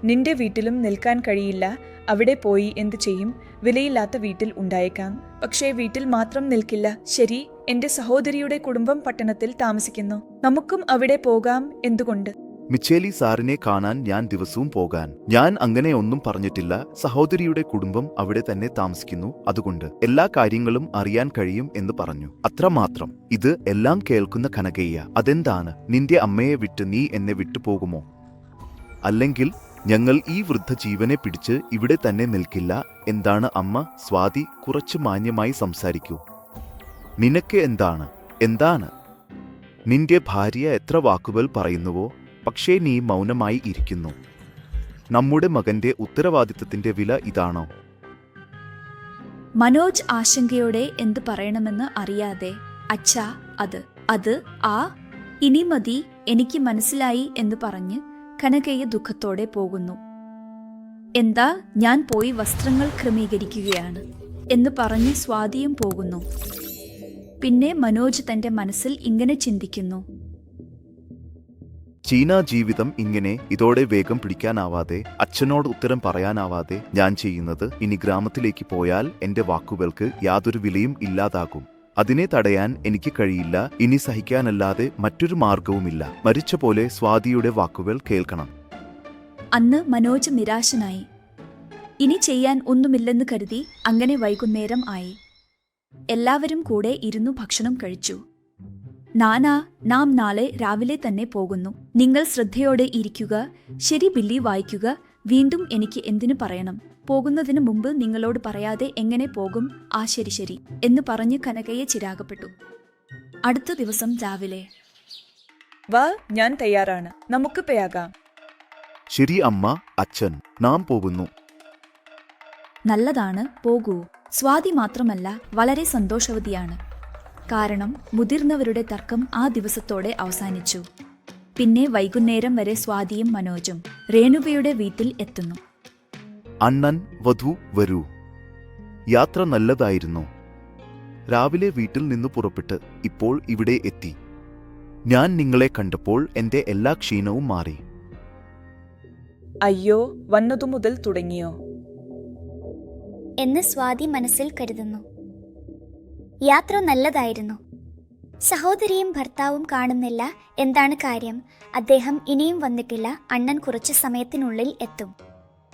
Speaker 5: നിന്റെ വീട്ടിലും നിൽക്കാൻ കഴിയില്ല. അവിടെ പോയി എന്തു ചെയ്യും? വിലയില്ലാത്ത വീട്ടിൽ ഉണ്ടായേക്കാം, പക്ഷേ വീട്ടിൽ മാത്രം നിൽക്കില്ല. ശരി, എന്റെ സഹോദരിയുടെ കുടുംബം പട്ടണത്തിൽ താമസിക്കുന്നു. നമുക്കും അവിടെ പോകാം. എന്തുകൊണ്ട്?
Speaker 3: മിച്ചേലി സാറിനെ കാണാൻ ഞാൻ ദിവസവും പോകാൻ. ഞാൻ അങ്ങനെ ഒന്നും പറഞ്ഞിട്ടില്ല. സഹോദരിയുടെ കുടുംബം അവിടെ തന്നെ താമസിക്കുന്നു, അതുകൊണ്ട് എല്ലാ കാര്യങ്ങളും അറിയാൻ കഴിയും എന്ന് പറഞ്ഞു. അത്രമാത്രം. ഇത് എല്ലാം കേൾക്കുന്ന കനകയ്യ, അതെന്താണ്? നിന്റെ അമ്മയെ വിട്ട് നീ എന്നെ വിട്ടുപോകുമോ? അല്ലെങ്കിൽ ഞങ്ങൾ ഈ വൃദ്ധ ജീവനെ പിടിച്ച് ഇവിടെ തന്നെ നിൽക്കില്ല. എന്താണ് അമ്മ? സ്വാതി, കുറച്ച് മാന്യമായി സംസാരിക്കൂ. നിനക്ക് എന്താണ്? നിന്റെ ഭാര്യ എത്ര വാക്കുകൾ പറയുന്നുവോ, പക്ഷേ നീ മൗനമായി ഇരിക്കുന്നു. നമ്മുടെ മകന്റെ ഉത്തരവാദിത്തത്തിന്റെ വില ഇതാണോ?
Speaker 1: മനോജ് ആശങ്കയോടെ എന്ത് പറയണമെന്ന് അറിയാതെ, അച്ഛാ, അത് ഇനി മതി, എനിക്ക് മനസ്സിലായി എന്ന് പറഞ്ഞ് കനകയ്യ ദുഃഖത്തോടെ പോകുന്നു. എന്താ, ഞാൻ പോയി വസ്ത്രങ്ങൾ ക്രമീകരിക്കുകയാണ് എന്ന് പറഞ്ഞ് സ്വാതിയും പോകുന്നു. പിന്നെ മനോജ് തന്റെ മനസ്സിൽ ഇങ്ങനെ ചിന്തിക്കുന്നു.
Speaker 3: ചീന ജീവിതം ഇങ്ങനെ ഇതോടെ വേഗം പിടിക്കാനാവാതെ, അച്ഛനോട് ഉത്തരം പറയാനാവാതെ ഞാൻ ചെയ്യുന്നത്, ഇനി ഗ്രാമത്തിലേക്ക് പോയാൽ എന്റെ വാക്കുകൾക്ക് യാതൊരു വിലയും ഇല്ലാതാകും. അതിനെ തടയാൻ എനിക്ക് കഴിയില്ല. ഇനി സഹിക്കാനല്ലാതെ മറ്റൊരു മാർഗവുമില്ല. മരിച്ച പോലെ സ്വാതിയുടെ വാക്കുകൾ കേൾക്കണം.
Speaker 1: അന്ന് മനോജ് നിരാശനായി. ഇനി ചെയ്യാൻ ഒന്നുമില്ലെന്ന് കരുതി അങ്ങനെ വൈകുന്നേരം ആയി. എല്ലാവരും കൂടെ ഇരുന്നു ഭക്ഷണം കഴിച്ചു. നാം നാളെ രാവിലെ തന്നെ പോകുന്നു. നിങ്ങൾ ശ്രദ്ധയോടെ ഇരിക്കുക. ശരി ബില്ലി, വായിക്കുക. വീണ്ടും എനിക്ക് എന്തിനു പറയണം? പോകുന്നതിന് മുമ്പ് നിങ്ങളോട് പറയാതെ എങ്ങനെ പോകും? ആ ശരി ശരി എന്ന് പറഞ്ഞ് കനകയെ ചിരാഗപ്പെട്ടു. അടുത്ത ദിവസം രാവിലെ,
Speaker 5: വാ, ഞാൻ തയ്യാറാണ്, നമുക്ക് പോയാകാം.
Speaker 3: ശരി അമ്മ, അച്ഛൻ, നാം പോകുന്നു.
Speaker 1: നല്ലതാണ്, പോകൂ. സ്വാതി മാത്രമല്ല വളരെ സന്തോഷവതിയാണ്. കാരണം മുതിർന്നവരുടെ തർക്കം ആ ദിവസത്തോടെ അവസാനിച്ചു. പിന്നെ വൈകുന്നേരം വരെ സ്വാതിയും മനോജും രേണുകയുടെ വീട്ടിൽ എത്തുന്നു.
Speaker 3: അണ്ണൻ, വധു, വരൂ. യാത്ര നല്ലതായിരുന്നു. രാവിലെ വീട്ടിൽ നിന്ന് പുറപ്പെട്ട് ഇപ്പോൾ ഇവിടെ എത്തി. ഞാൻ നിങ്ങളെ കണ്ടപ്പോൾ എന്റെ എല്ലാ ക്ഷീണവും മാറി.
Speaker 5: അയ്യോ, വന്നതു മുതൽ തുടങ്ങിയോ?
Speaker 2: എന്ന് സ്വാതി മനസ്സിൽ കരുതുന്നു. യാത്ര നല്ലതായിരുന്നു. സഹോദരിയും ഭർത്താവും കാണുന്നില്ല. എന്താണ് കാര്യം? അദ്ദേഹം ഇനിയും വന്നിട്ടില്ല. അണ്ണൻ കുറച്ച് സമയത്തിനുള്ളിൽ എത്തും.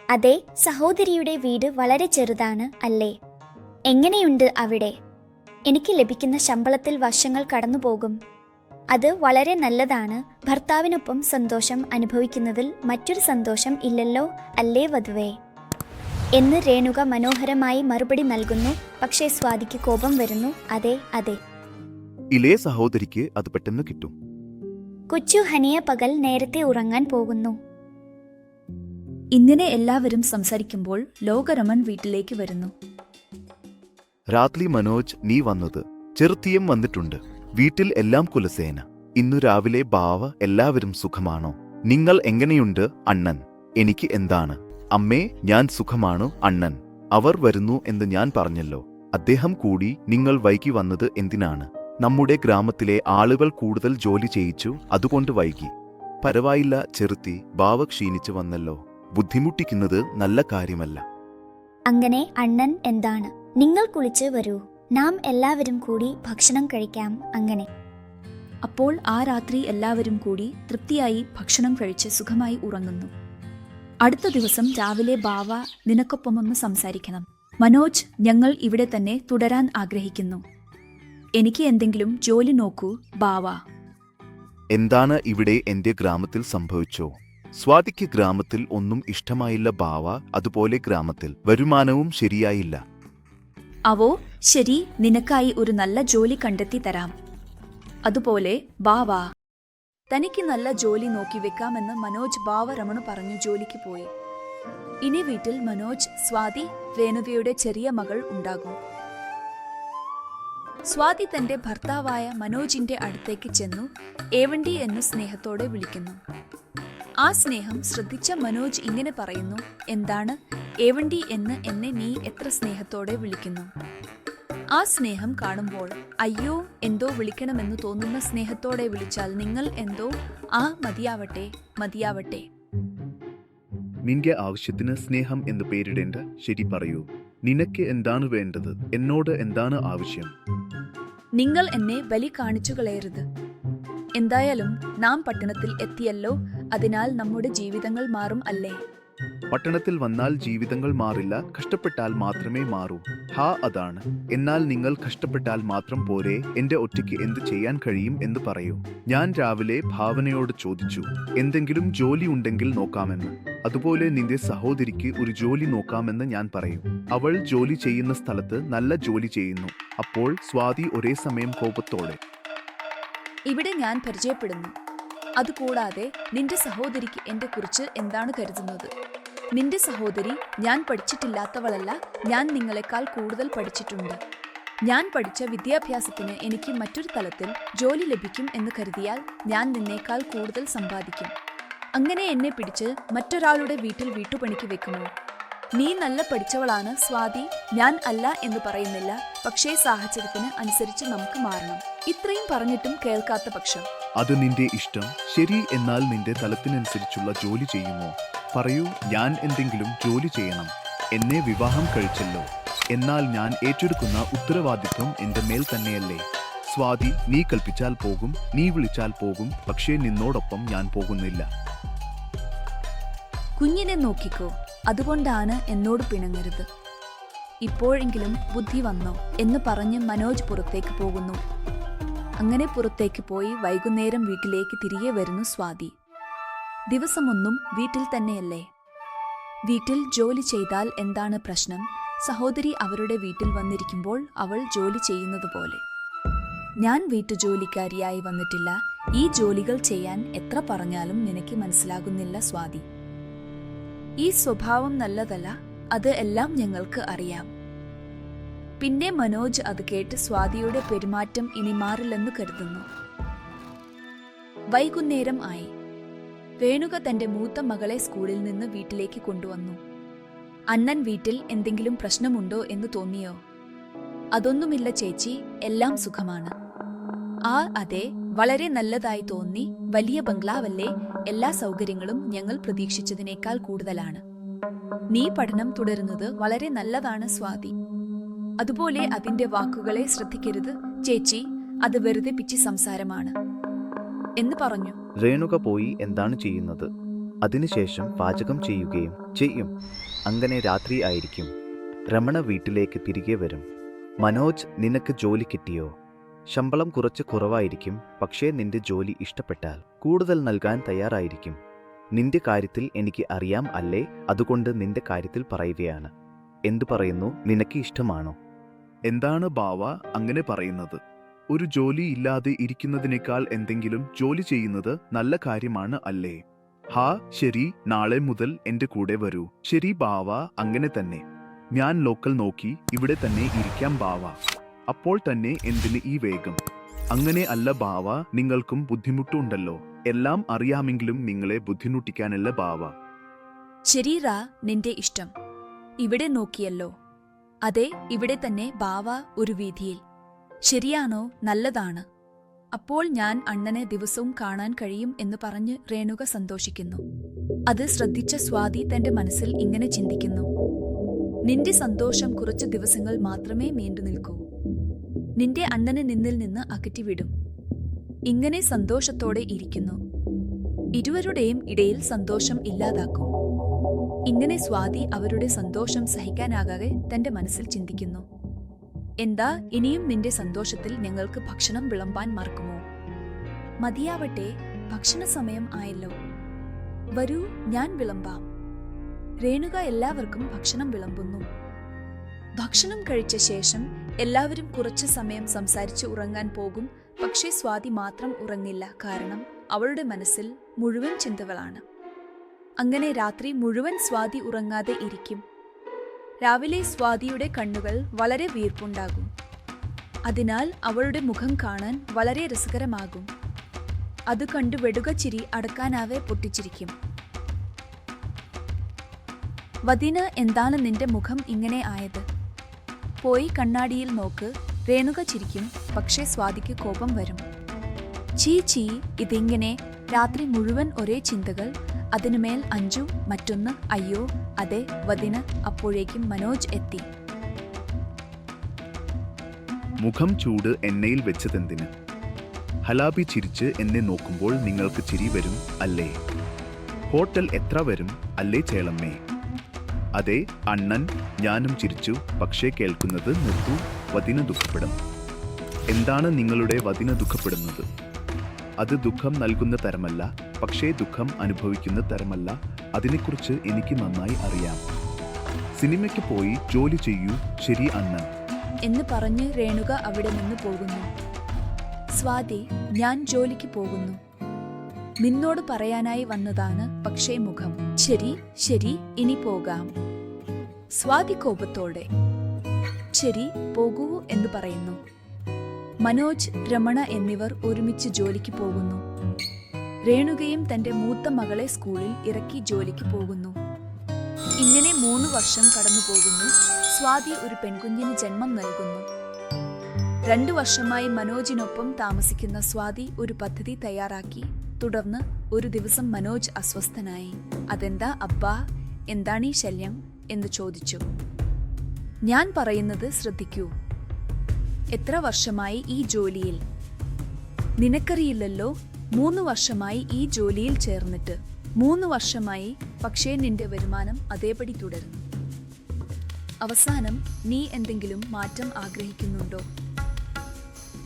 Speaker 2: അതെ, സഹോദരിയുടെ വീട് വളരെ ചെറുതാണ് അല്ലേ? എങ്ങനെയുണ്ട് അവിടെ? എനിക്ക് ലഭിക്കുന്ന ശമ്പളത്തിൽ വർഷങ്ങൾ കടന്നുപോകും. അത് വളരെ നല്ലതാണ്. ഭർത്താവിനൊപ്പം സന്തോഷം അനുഭവിക്കുന്നതിൽ മറ്റൊരു സന്തോഷം ഇല്ലല്ലോ, അല്ലേ വധുവേ? എന്ന് രേണുക മനോഹരമായി മറുപടി നൽകുന്നു. പക്ഷേ സ്വാതിക്ക് കോപം വരുന്നു. അതെ അതെ,
Speaker 3: ഇളയ സഹോദരിക്ക് അത് പെട്ടെന്ന് കിട്ടും.
Speaker 2: കൊച്ചു ഹനിയ പകൽ നേരത്തെ ഉറങ്ങാൻ പോകുന്നു.
Speaker 1: ഇങ്ങനെ എല്ലാവരും സംസാരിക്കുമ്പോൾ ലോകരമൺ വീട്ടിലേക്ക് വരുന്നു.
Speaker 3: രാത്രി മനോജ്, നീ വന്നത്. ചെറുത്തിയും വന്നിട്ടുണ്ട്. വീട്ടിൽ എല്ലാം കുലസേന. ഇന്നു രാവിലെ ബാവ എല്ലാവരും സുഖമാണോ? നിങ്ങൾ എങ്ങനെയുണ്ട് അണ്ണൻ? എനിക്ക് എന്താണ് അമ്മേ, ഞാൻ സുഖമാണു അണ്ണൻ. അവർ വരുന്നു എന്ന് ഞാൻ പറഞ്ഞല്ലോ. അദ്ദേഹം കൂടി. നിങ്ങൾ വൈകി വന്നത് എന്തിനാണ്? നമ്മുടെ ഗ്രാമത്തിലെ ആളുകൾ കൂടുതൽ ജോലി ചെയ്യിച്ചു, അതുകൊണ്ട് വൈകി. പരവായില്ല ചെറുത്തി, ബാവ ക്ഷീണിച്ചു വന്നല്ലോ. ബുദ്ധിമുട്ടിക്കുന്നത് നല്ല കാര്യമല്ല.
Speaker 2: അങ്ങനെ അണ്ണൻ എന്താണ്? നിങ്ങൾ കുളിച്ച് വരൂ, നാം എല്ലാവരും കൂടി ഭക്ഷണം കഴിക്കാം. അങ്ങനെ
Speaker 1: അപ്പോൾ ആ രാത്രി എല്ലാവരും കൂടി തൃപ്തിയായി ഭക്ഷണം കഴിച്ച് സുഖമായി ഉറങ്ങുന്നു. അടുത്ത ദിവസം രാവിലെ ബാവ നിനക്കൊപ്പമൊന്ന് സംസാരിക്കണം. മനോജ്, ഞങ്ങൾ ഇവിടെ തന്നെ തുടരാൻ ആഗ്രഹിക്കുന്നു. എനിക്ക് എന്തെങ്കിലും ജോലി നോക്കൂ ബാവ.
Speaker 3: എന്താണ് ഇവിടെ എന്റെ ഗ്രാമത്തിൽ സംഭവിച്ചോ? സ്വാതിക്ക് ഗ്രാമത്തിൽ ഒന്നും ഇഷ്ടമായില്ല ബാവ. അതുപോലെ ഗ്രാമത്തിൽ വരുമാനവും ശരിയായില്ല.
Speaker 1: അവോ ശരി, നിനക്കായി ഒരു നല്ല ജോലി കണ്ടെത്തി തരാം. അതുപോലെ ബാവ, തനിക്ക് നല്ല ജോലി നോക്കി വെക്കാമെന്ന് മനോജ് ബാവ രമണു പറഞ്ഞു ജോലിക്ക് പോയി. ഇനി വീട്ടിൽ മനോജ്, സ്വാതി, രേണുകയുടെ ചെറിയ മകൾ ഉണ്ടാകും. സ്വാതി തന്റെ ഭർത്താവായ മനോജിന്റെ അടുത്തേക്ക് ചെന്നു ഏവണ്ടി എന്ന് സ്നേഹത്തോടെ വിളിക്കുന്നു. ആ സ്നേഹം ശ്രദ്ധിച്ച മനോജ് ഇങ്ങനെ പറയുന്നു, എന്താണ് ഏവണ്ടി എന്ന് എന്നെ നീ എത്ര സ്നേഹത്തോടെ വിളിക്കുന്നു? ആ സ്നേഹം കാണുമ്പോൾ അയ്യോ എന്തോ വിളിക്കണമെന്ന് തോന്നുന്ന സ്നേഹത്തോടെ വിളിച്ചാൽ നിങ്ങൾ എന്തോ മതിയാവട്ടെ മതിയാവട്ടെ.
Speaker 3: നിന്റെ ആവശ്യത്തിന് സ്നേഹം എന്ന് പേരിടേണ്ട. ശരി പറയൂ, നിനക്ക് എന്താണ് വേണ്ടത്? എന്നോട് എന്താണ് ആവശ്യം?
Speaker 1: നിങ്ങൾ എന്നെ ബലി കാണിച്ചു കളയരുത്. എന്തായാലും നാം പട്ടണത്തിൽ എത്തിയല്ലോ, അതിനാൽ നമ്മുടെ ജീവിതങ്ങൾ മാറും അല്ലേ?
Speaker 3: പട്ടണത്തിൽ വന്നാൽ ജീവിതങ്ങൾ മാറില്ല, കഷ്ടപ്പെട്ടാൽ മാത്രമേ മാറൂ. അതാണ്. എന്നാൽ നിങ്ങൾ കഷ്ടപ്പെട്ടാൽ മാത്രം പോരെ. എന്റെ ഒറ്റയ്ക്ക് എന്ത് ചെയ്യാൻ കഴിയും എന്ന് പറയൂ. ഞാൻ രാവിലെ ഭാവനയോട് ചോദിച്ചു, എന്തെങ്കിലും ജോലി ഉണ്ടെങ്കിൽ നോക്കാമെന്ന്. അതുപോലെ നിന്റെ സഹോദരിക്ക് ഒരു ജോലി നോക്കാമെന്ന് ഞാൻ പറയും. അവൾ ജോലി ചെയ്യുന്ന സ്ഥലത്ത് നല്ല ജോലി ചെയ്യുന്നു. അപ്പോൾ സ്വാതി ഒരേ സമയം കോപത്തോടെ,
Speaker 1: ഇവിടെ ഞാൻ പരിചയപ്പെടുന്നു. അതുകൂടാതെ നിന്റെ സഹോദരിക്ക് എന്നെ കുറിച്ച് എന്താണ് കരുതുന്നത്? നിന്റെ സഹോദരി ഞാൻ പഠിച്ചിട്ടില്ലാത്തവളല്ല, ഞാൻ നിങ്ങളെക്കാൾ കൂടുതൽ പഠിച്ചിട്ടുണ്ട്. ഞാൻ പഠിച്ച വിദ്യാഭ്യാസത്തിന് എനിക്ക് മറ്റൊരു തലത്തിൽ ജോലി ലഭിക്കും എന്ന് കരുതിയാൽ ഞാൻ നിന്നേക്കാൾ കൂടുതൽ സമ്പാദിക്കും. അങ്ങനെ എന്നെ പിടിച്ച് മറ്റൊരാളുടെ വീട്ടിൽ വീട്ടുപണിക്ക് വെക്കുമോ? നീ നല്ല പഠിച്ചവളാണ് സ്വാതി, ഞാൻ അല്ല എന്ന് പറയുന്നില്ല. പക്ഷേ സാഹചര്യത്തിന് അനുസരിച്ച് നമുക്ക് മാറണം. ഇത്രയും പറഞ്ഞിട്ടും കേൾക്കാത്ത പക്ഷം
Speaker 3: അത് നിന്റെ ഇഷ്ടം. ശരി, എന്നാൽ നിന്റെ തലത്തിനനുസരിച്ചുള്ള ജോലി ചെയ്യുമോ? പറയൂ. ഞാൻ എന്തെങ്കിലും ജോലി ചെയ്യണം. എന്നെ വിവാഹം കഴിച്ചല്ലോ, എന്നാൽ ഞാൻ ഏറ്റെടുക്കുന്ന ഉത്തരവാദിത്വം എന്റെ മേൽ തന്നെയല്ലേ? സ്വാതി, നീ കൽപ്പിച്ചാൽ പോകും, നീ വിളിച്ചാൽ പോകും. പക്ഷേ നിന്നോടൊപ്പം ഞാൻ പോകുന്നില്ല.
Speaker 1: കുഞ്ഞിനെ നോക്കിക്കോ, അതുകൊണ്ടാണ് എന്നോട് പിണങ്ങരുത്. ഇപ്പോഴെങ്കിലും ബുദ്ധി വന്നോ എന്ന് പറഞ്ഞ് മനോജ് പുറത്തേക്ക് പോകുന്നു. അങ്ങനെ പുറത്തേക്ക് പോയി വൈകുന്നേരം വീട്ടിലേക്ക് തിരികെ വരുന്നു സ്വാതി. ദിവസമൊന്നും വീട്ടിൽ തന്നെയല്ലേ? വീട്ടിൽ ജോലി ചെയ്താൽ എന്താണ് പ്രശ്നം? സഹോദരി അവരുടെ വീട്ടിൽ വന്നിരിക്കുമ്പോൾ അവൾ ജോലി ചെയ്യുന്നത് പോലെ. ഞാൻ വീട്ടുജോലിക്കാരിയായി വന്നിട്ടില്ല. ഈ ജോലികൾ ചെയ്യാൻ എത്ര പറഞ്ഞാലും നിനക്ക് മനസ്സിലാകുന്നില്ല സ്വാതി. ഈ സ്വഭാവം നല്ലതല്ല, അത് എല്ലാം ഞങ്ങൾക്ക് അറിയാം. പിന്നെ മനോജ് അത് കേട്ട് സ്വാതിയുടെ പെരുമാറ്റം ഇനി മാറില്ലെന്ന് കരുതുന്നു. വൈകുന്നേരം ആയി. രേണുക തന്റെ മൂത്ത മകളെ സ്കൂളിൽ നിന്ന് വീട്ടിലേക്ക് കൊണ്ടുവന്നു. അണ്ണൻ വീട്ടിൽ എന്തെങ്കിലും പ്രശ്നമുണ്ടോ എന്ന് തോന്നിയോ? അതൊന്നുമില്ല ചേച്ചി, എല്ലാം സുഖമാണ്. അതെ, വളരെ നല്ലതായി തോന്നി. വലിയ ബംഗ്ലാവല്ലേ, എല്ലാ സൗകര്യങ്ങളും ഞങ്ങൾ പ്രതീക്ഷിച്ചതിനേക്കാൾ കൂടുതലാണ്. നീ പഠനം തുടരുന്നത് വളരെ നല്ലതാണ് സ്വാതി. അതുപോലെ അതിന്റെ വാക്കുകളെ ശ്രദ്ധിക്കരുത് ചേച്ചി, അത് വെറുതെ പിച്ചി സംസാരമാണ് എന്ന് പറഞ്ഞു.
Speaker 4: രേണുക പോയി എന്താണ് ചെയ്യുന്നത്? അതിനുശേഷം പാചകം ചെയ്യുകയും ചെയ്യും. അങ്ങനെ രാത്രി ആയിരിക്കും. രമണ വീട്ടിലേക്ക് തിരികെ വരും. മനോജ്, നിനക്ക് ജോലി കിട്ടിയോ? ശമ്പളം കുറച്ച് കുറവായിരിക്കും, പക്ഷേ നിന്റെ ജോലി ഇഷ്ടപ്പെട്ടാൽ കൂടുതൽ നൽകാൻ തയ്യാറായിരിക്കും. നിന്റെ കാര്യത്തിൽ എനിക്ക് അറിയാം അല്ലേ, അതുകൊണ്ട് നിന്റെ കാര്യത്തിൽ പറയുകയാണ്. എന്തു പറയുന്നു? നിനക്ക് ഇഷ്ടമാണോ?
Speaker 3: എന്താണ് ബാവ അങ്ങനെ പറയുന്നത്? ഒരു ജോലി ഇല്ലാതെ ഇരിക്കുന്നതിനേക്കാൾ എന്തെങ്കിലും ജോലി ചെയ്യുന്നത് നല്ല കാര്യമാണ് അല്ലേ? ശരി, നാളെ മുതൽ എന്റെ കൂടെ വരൂ. ശരി ബാവ, അങ്ങനെ തന്നെ. ഞാൻ ലോക്കൽ നോക്കി ഇവിടെ തന്നെ ഇരിക്കാം ബാവ. അപ്പോൾ തന്നെ എന്തിന് ഈ വേഗം? അങ്ങനെ അല്ല ബാവ, നിങ്ങൾക്കും ബുദ്ധിമുട്ടുണ്ടല്ലോ. എല്ലാം അറിയാമെങ്കിലും നിങ്ങളെ ബുദ്ധിമുട്ടിക്കാനല്ല ബാവ.
Speaker 1: ശരീറാ, നിന്റെ ഇഷ്ടം. ഇവിടെ നോക്കിയല്ലോ. അതെ, ഇവിടെ തന്നെ ബാവ, ഒരു വീതിയിൽ. ശരിയാണോ? നല്ലതാണ്. അപ്പോൾ ഞാൻ അണ്ണനെ ദിവസവും കാണാൻ കഴിയും എന്ന് പറഞ്ഞ് രേണുക സന്തോഷിക്കുന്നു. അത് ശ്രദ്ധിച്ച സ്വാതി തന്റെ മനസ്സിൽ ഇങ്ങനെ ചിന്തിക്കുന്നു. നിന്റെ സന്തോഷം കുറച്ച് ദിവസങ്ങൾ മാത്രമേ നീണ്ടു നിൽക്കൂ. നിന്റെ അണ്ണനെ നിന്നിൽ നിന്ന് അകറ്റിവിടും. ഇങ്ങനെ സന്തോഷത്തോടെ ഇരിക്കുന്നു. ഇരുവരുടെയും ഇടയിൽ സന്തോഷം ഇല്ലാതാക്കും. ഇങ്ങനെ സ്വാതി അവരുടെ സന്തോഷം സഹിക്കാനാകാതെ തന്റെ മനസ്സിൽ ചിന്തിക്കുന്നു. എന്താ, ഇനിയും നിന്റെ സന്തോഷത്തിൽ ഞങ്ങൾക്ക് ഭക്ഷണം വിളമ്പാൻ മറക്കുമോ? മതിയാവട്ടെ, ഭക്ഷണ സമയം ആയല്ലോ. വരൂ, ഞാൻ വിളമ്പാം. രേണുക എല്ലാവർക്കും ഭക്ഷണം വിളമ്പുന്നു. ഭക്ഷണം കഴിച്ച ശേഷം എല്ലാവരും കുറച്ചു സമയം സംസാരിച്ച് ഉറങ്ങാൻ പോകും. പക്ഷേ സ്വാതി മാത്രം ഉറങ്ങില്ല. കാരണം അവളുടെ മനസ്സിൽ മുഴുവൻ ചിന്തകളാണ്. അങ്ങനെ രാത്രി മുഴുവൻ സ്വാതി ഉറങ്ങാതെ ഇരിക്കും. രാവിലെ സ്വാതിയുടെ കണ്ണുകൾ വളരെ വീർപ്പുണ്ടാകും. അതിനാൽ അവളുടെ മുഖം കാണാൻ വളരെ രസകരമാകും. അത് കണ്ടു വെടുക ചിരി അടക്കാനാവെ പൊട്ടിച്ചിരിക്കും. വദിന, എന്താണ് നിന്റെ മുഖം ഇങ്ങനെ ആയത്? പോയി കണ്ണാടിയിൽ നോക്ക്. രേണുക ചിരിക്കും. പക്ഷേ സ്വാതിക്ക് കോപം വരും. ചീ, ഇതിങ്ങനെ രാത്രി മുഴുവൻ ഒരേ ചിന്തകൾ. അതിനുമേൽ അഞ്ജു, മറ്റൊന്ന്. അയ്യോ അതെ വദിന. അപ്പോഴേക്കും മനോജ് എത്തി.
Speaker 3: മുഖം ചൂട് എണ്ണയിൽ വെച്ചതെന്തിന്? ഹലാബി ചിരിച്ച് എന്നെ നോക്കുമ്പോൾ നിങ്ങൾക്ക് ചിരി വരും അല്ലേ? ഹോട്ടൽ എത്ര വരും അല്ലേ ചേളമ്മേ? അതെ അണ്ണൻ. ഞാനും ചിരിച്ചു. പക്ഷേ കേൾക്കുന്നത് നിർത്തു. വദിന ദുഃഖപ്പെടും. എന്താണ് നിങ്ങളുടെ വദിന ദുഃഖപ്പെടുന്നത്? അത് ദുഃഖം നൽകുന്ന തരമല്ല, പക്ഷേ ദുഃഖം അനുഭവിക്കുന്ന തരമല്ല. അതിനെക്കുറിച്ച് എനിക്ക് നന്നായി അറിയാം. സിനിമയ്ക്ക് പോയി ജോലി ചെയ്യൂ. ശരി അണ്ണൻ
Speaker 1: എന്ന് പറഞ്ഞ് രേണുക അവിടെ നിന്ന് പോകുന്നു. സ്വാതി, ഞാൻ ജോലിക്ക് പോകുന്നു. നിന്നോട് പറയാനായി വന്നതാണ്. പക്ഷേ മുഖം. ശരി, ഇനി പോകാം. സ്വാതി കോപത്തോടെ ശരി, പോകൂ എന്ന് പറയുന്നു. മനോജ്, രമണ എന്നിവർ ഒരുമിച്ച് ജോലിക്ക് പോകുന്നു. രേണുകയും തന്റെ മൂത്ത മകളെ സ്കൂളിൽ ഇറക്കി ജോലിക്ക് പോകുന്നു. ഇങ്ങനെ 3 വർഷം കടന്നുപോകുന്നു. സ്വാതി ഒരു പെൺകുഞ്ഞിന് ജന്മം നൽകുന്നു. 2 വർഷമായി മനോജിനൊപ്പം താമസിക്കുന്ന സ്വാതി ഒരു പദ്ധതി തയ്യാറാക്കി. തുടർന്ന് ഒരു ദിവസം മനോജ് അസ്വസ്ഥനായി. അതെന്താ അബ്ബാ, എന്താണീ ശല്യം എന്ന് ചോദിച്ചു. ഞാൻ പറയുന്നത് ശ്രദ്ധിക്കൂ. എത്ര വർഷമായി ഈ ജോലിയിൽ? നിനക്കറിയില്ലല്ലോ. 3 വർഷമായി ഈ ജോലിയിൽ ചേർന്നിട്ട്. 3 വർഷമായി. പക്ഷേ നിന്റെ വരുമാനം അതേപടി തുടരുന്നു. അവസാനം നീ എന്തെങ്കിലും മാറ്റം ആഗ്രഹിക്കുന്നുണ്ടോ?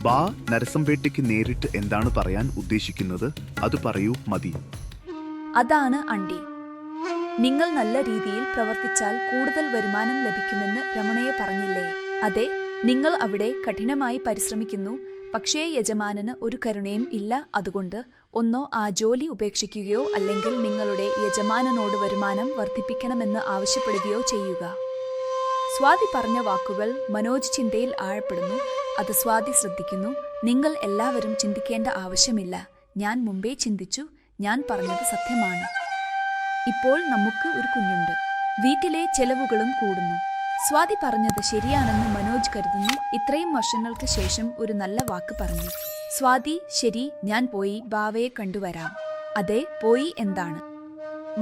Speaker 3: ബാ, നരസംപേട്ടയ്ക്ക് നേരിട്ട് എന്താണ് പറയാൻ ഉദ്ദേശിക്കുന്നത് അത് പറയൂ. മതി.
Speaker 1: അതാണ് അണ്ടി. നിങ്ങൾ നല്ല രീതിയിൽ പ്രവർത്തിച്ചാൽ കൂടുതൽ വരുമാനം ലഭിക്കുമെന്ന് രമണയെ പറഞ്ഞില്ലേ? അതെ, നിങ്ങൾ അവിടെ കഠിനമായി പരിശ്രമിക്കുന്നു, പക്ഷേ യജമാനന് ഒരു കരുണയും ഇല്ല. അതുകൊണ്ട് ഒന്നോ ആ ജോലി ഉപേക്ഷിക്കുകയോ അല്ലെങ്കിൽ നിങ്ങളുടെ യജമാനനോട് വരുമാനം വർദ്ധിപ്പിക്കണമെന്ന് ആവശ്യപ്പെടുകയോ ചെയ്യുക. സ്വാതി പറഞ്ഞ വാക്കുകൾ മനോജ് ചിന്തയിൽ ആഴപ്പെടുന്നു. അത് സ്വാതി ശ്രദ്ധിക്കുന്നു. നിങ്ങൾ എല്ലാവരും ചിന്തിക്കേണ്ട ആവശ്യമില്ല. ഞാൻ മുമ്പേ ചിന്തിച്ചു. ഞാൻ പറഞ്ഞത് സത്യമാണ്. ഇപ്പോൾ നമുക്ക് ഒരു കുഞ്ഞുണ്ട്. വീട്ടിലെ ചെലവുകളും കൂടുന്നു. സ്വാതി പറഞ്ഞത് ശരിയാണെന്ന് മനോജ് കരുതുന്നു. ഇത്രയും വർഷങ്ങൾക്ക് ശേഷം ഒരു നല്ല വാക്ക് പറഞ്ഞു. സ്വാതി, ശരി, ഞാൻ പോയി ബാവയെ കണ്ടുവരാം. അതെ, പോയി എന്താണ്?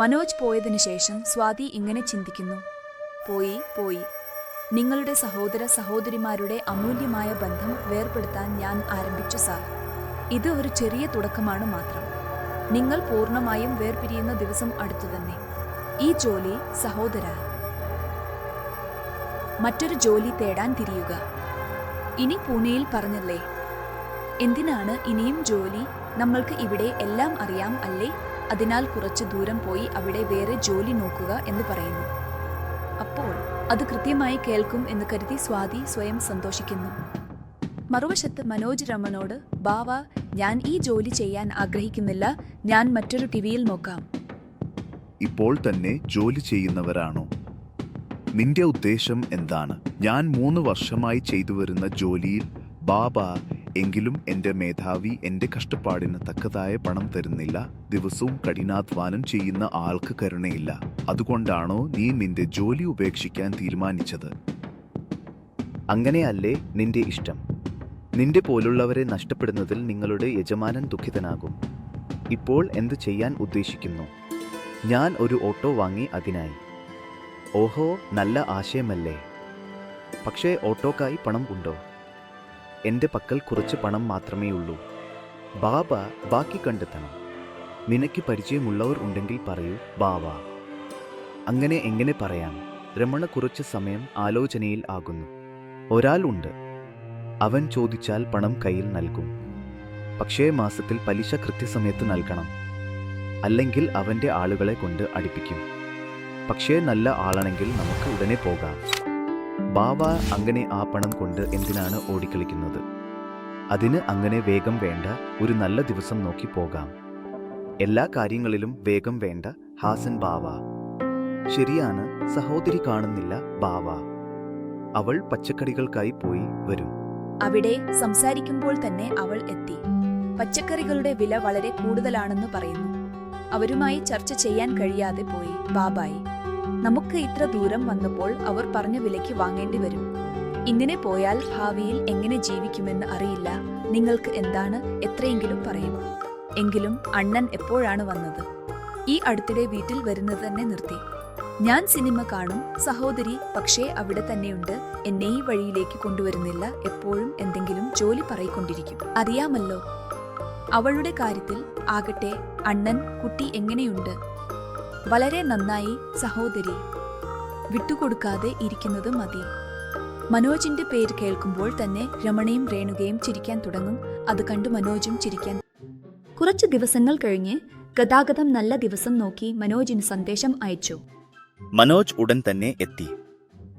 Speaker 1: മനോജ് പോയതിനു ശേഷം സ്വാതി ഇങ്ങനെ ചിന്തിക്കുന്നു. പോയി നിങ്ങളുടെ സഹോദര സഹോദരിമാരുടെ അമൂല്യമായ ബന്ധം വേർപെടുത്താൻ ഞാൻ ആരംഭിച്ചു സാർ. ഇത് ഒരു ചെറിയ തുടക്കമാണ് മാത്രം. നിങ്ങൾ പൂർണ്ണമായും വേർപിരിയുന്ന ദിവസം അടുത്തുതന്നെ. ഈ ജോലി സഹോദര, മറ്റൊരു ജോലി തേടാൻ തിരിയുക. ഇനി പൂനെയിൽ പറഞ്ഞല്ലേ? എന്തിനാണ് ഇനിയും ജോലി? നമ്മൾക്ക് ഇവിടെ എല്ലാം അറിയാം അല്ലേ? അതിനാൽ കുറച്ചു ദൂരം പോയി അവിടെ വേറെ ജോലി നോക്കുക എന്ന് പറയുന്നു. അപ്പോൾ അത് കൃത്യമായി കേൾക്കും എന്ന് കരുതി സ്വാതി സ്വയം സന്തോഷിക്കുന്നു. മറുവശത്ത് മനോജ് രമണോട്, ബാവ, ഞാൻ ഈ ജോലി ചെയ്യാൻ ആഗ്രഹിക്കുന്നില്ല. ഞാൻ മറ്റൊരു ടിവിയിൽ നോക്കാം.
Speaker 3: ഇപ്പോൾ തന്നെ ജോലി ചെയ്യുന്നവരാണോ? നിന്റെ ഉദ്ദേശം എന്താണ്? ഞാൻ 3 വർഷമായി ചെയ്തു വരുന്ന ജോലിയിൽ ബാബ എങ്കിലും എന്റെ മേധാവി എന്റെ കഷ്ടപ്പാടിന് തക്കതായ പണം തരുന്നില്ല. ദിവസവും കഠിനാധ്വാനം ചെയ്യുന്ന ആൾക്ക് കരുണയില്ല. അതുകൊണ്ടാണോ നീ നിന്റെ ജോലി ഉപേക്ഷിക്കാൻ തീരുമാനിച്ചത്?
Speaker 4: അങ്ങനെയല്ലേ നിന്റെ ഇഷ്ടം? നിന്റെ പോലുള്ളവരെ നഷ്ടപ്പെടുന്നതിൽ നിങ്ങളുടെ യജമാനൻ ദുഃഖിതനാകും. ഇപ്പോൾ എന്ത് ചെയ്യാൻ ഉദ്ദേശിക്കുന്നു? ഞാൻ ഒരു ഓട്ടോ വാങ്ങി അതിനായി. ഓഹോ, നല്ല ആശയമല്ലേ? പക്ഷേ ഓട്ടോക്കായി പണം ഉണ്ടോ? എൻ്റെ പക്കൽ കുറച്ച് പണം മാത്രമേ ഉള്ളൂ. ബാബ ബാക്കി കണ്ടെത്തണം. നിനക്ക് പരിചയമുള്ളവർ ഉണ്ടെങ്കിൽ പറയൂ ബാവ. അങ്ങനെ എങ്ങനെ പറയാം? രമണ കുറച്ച് സമയം ആലോചനയിൽ ആകുന്നു. ഒരാളുണ്ട്. അവൻ ചോദിച്ചാൽ പണം കയ്യിൽ നൽകും. പക്ഷേ മാസത്തിൽ പലിശ കൃത്യസമയത്ത് നൽകണം. അല്ലെങ്കിൽ അവൻ്റെ ആളുകളെ കൊണ്ട് അടിപ്പിക്കും. പക്ഷേ നല്ല ആളാണെങ്കിൽ നമുക്ക് ഉടനെ പോകാം. ബാവ അങ്ങനെ ആ പണം കൊണ്ട് എന്തിനാണ് ഓടിക്കളിക്കുന്നത്? അതിന് അങ്ങനെ വേഗം വേണ്ട. ഒരു നല്ല ദിവസം നോക്കി പോകാം. എല്ലാ കാര്യങ്ങളിലും വേഗം വേണ്ട ഹാസൻ ബാവ. ശരിയാണ്, സഹോദരി കാണുന്നില്ല ബാവ. അവൾ പച്ചക്കറികൾക്കായി പോയി വരും.
Speaker 1: അവിടെ സംസാരിക്കുമ്പോൾ തന്നെ അവൾ എത്തി. പച്ചക്കറികളുടെ വില വളരെ കൂടുതലാണെന്ന് പറയുന്നു. അവരുമായി ചർച്ച ചെയ്യാൻ കഴിയാതെ പോയി. ബാബായി, നമുക്ക് ഇത്ര ദൂരം വന്നപ്പോൾ അവർ പറഞ്ഞ വിലയ്ക്ക് വാങ്ങേണ്ടി വരും. ഇങ്ങനെ പോയാൽ ഭാവിയിൽ എങ്ങനെ ജീവിക്കുമെന്ന് അറിയില്ല. നിങ്ങൾക്ക് എന്താണ് എത്രയെങ്കിലും പറയും. എങ്കിലും അണ്ണൻ എപ്പോഴാണ് വന്നത്? ഈ അടുത്തിടെ വീട്ടിൽ വരുന്നത് തന്നെ നിർത്തി. ഞാൻ സിനിമ കാണും സഹോദരി, പക്ഷേ അവിടെ തന്നെയുണ്ട്. എന്നെ ഈ വഴിയിലേക്ക് കൊണ്ടുവരുന്നില്ല. എപ്പോഴും എന്തെങ്കിലും ജോലി പറയിക്കൊണ്ടിരിക്കും. അറിയാമല്ലോ. അവളുടെ കാര്യത്തിൽ ആകട്ടെ, അണ്ണൻ കുട്ടി എങ്ങനെയുണ്ട്? വളരെ നന്നായി സഹോദരി. വിട്ടുകൊടുക്കാതെ ഇരിക്കുന്നത് മതി. മനോജിന്റെ പേര് കേൾക്കുമ്പോൾ തന്നെ രമണയും രേണുകയും ചിരിക്കാൻ തുടങ്ങും. അത് കണ്ടു മനോജും ചിരിക്കാൻ. കുറച്ചു ദിവസങ്ങൾ കഴിഞ്ഞ് ഗതാഗതം നല്ല ദിവസം നോക്കി മനോജിന് സന്ദേശം അയച്ചു.
Speaker 4: മനോജ് ഉടൻ തന്നെ എത്തി.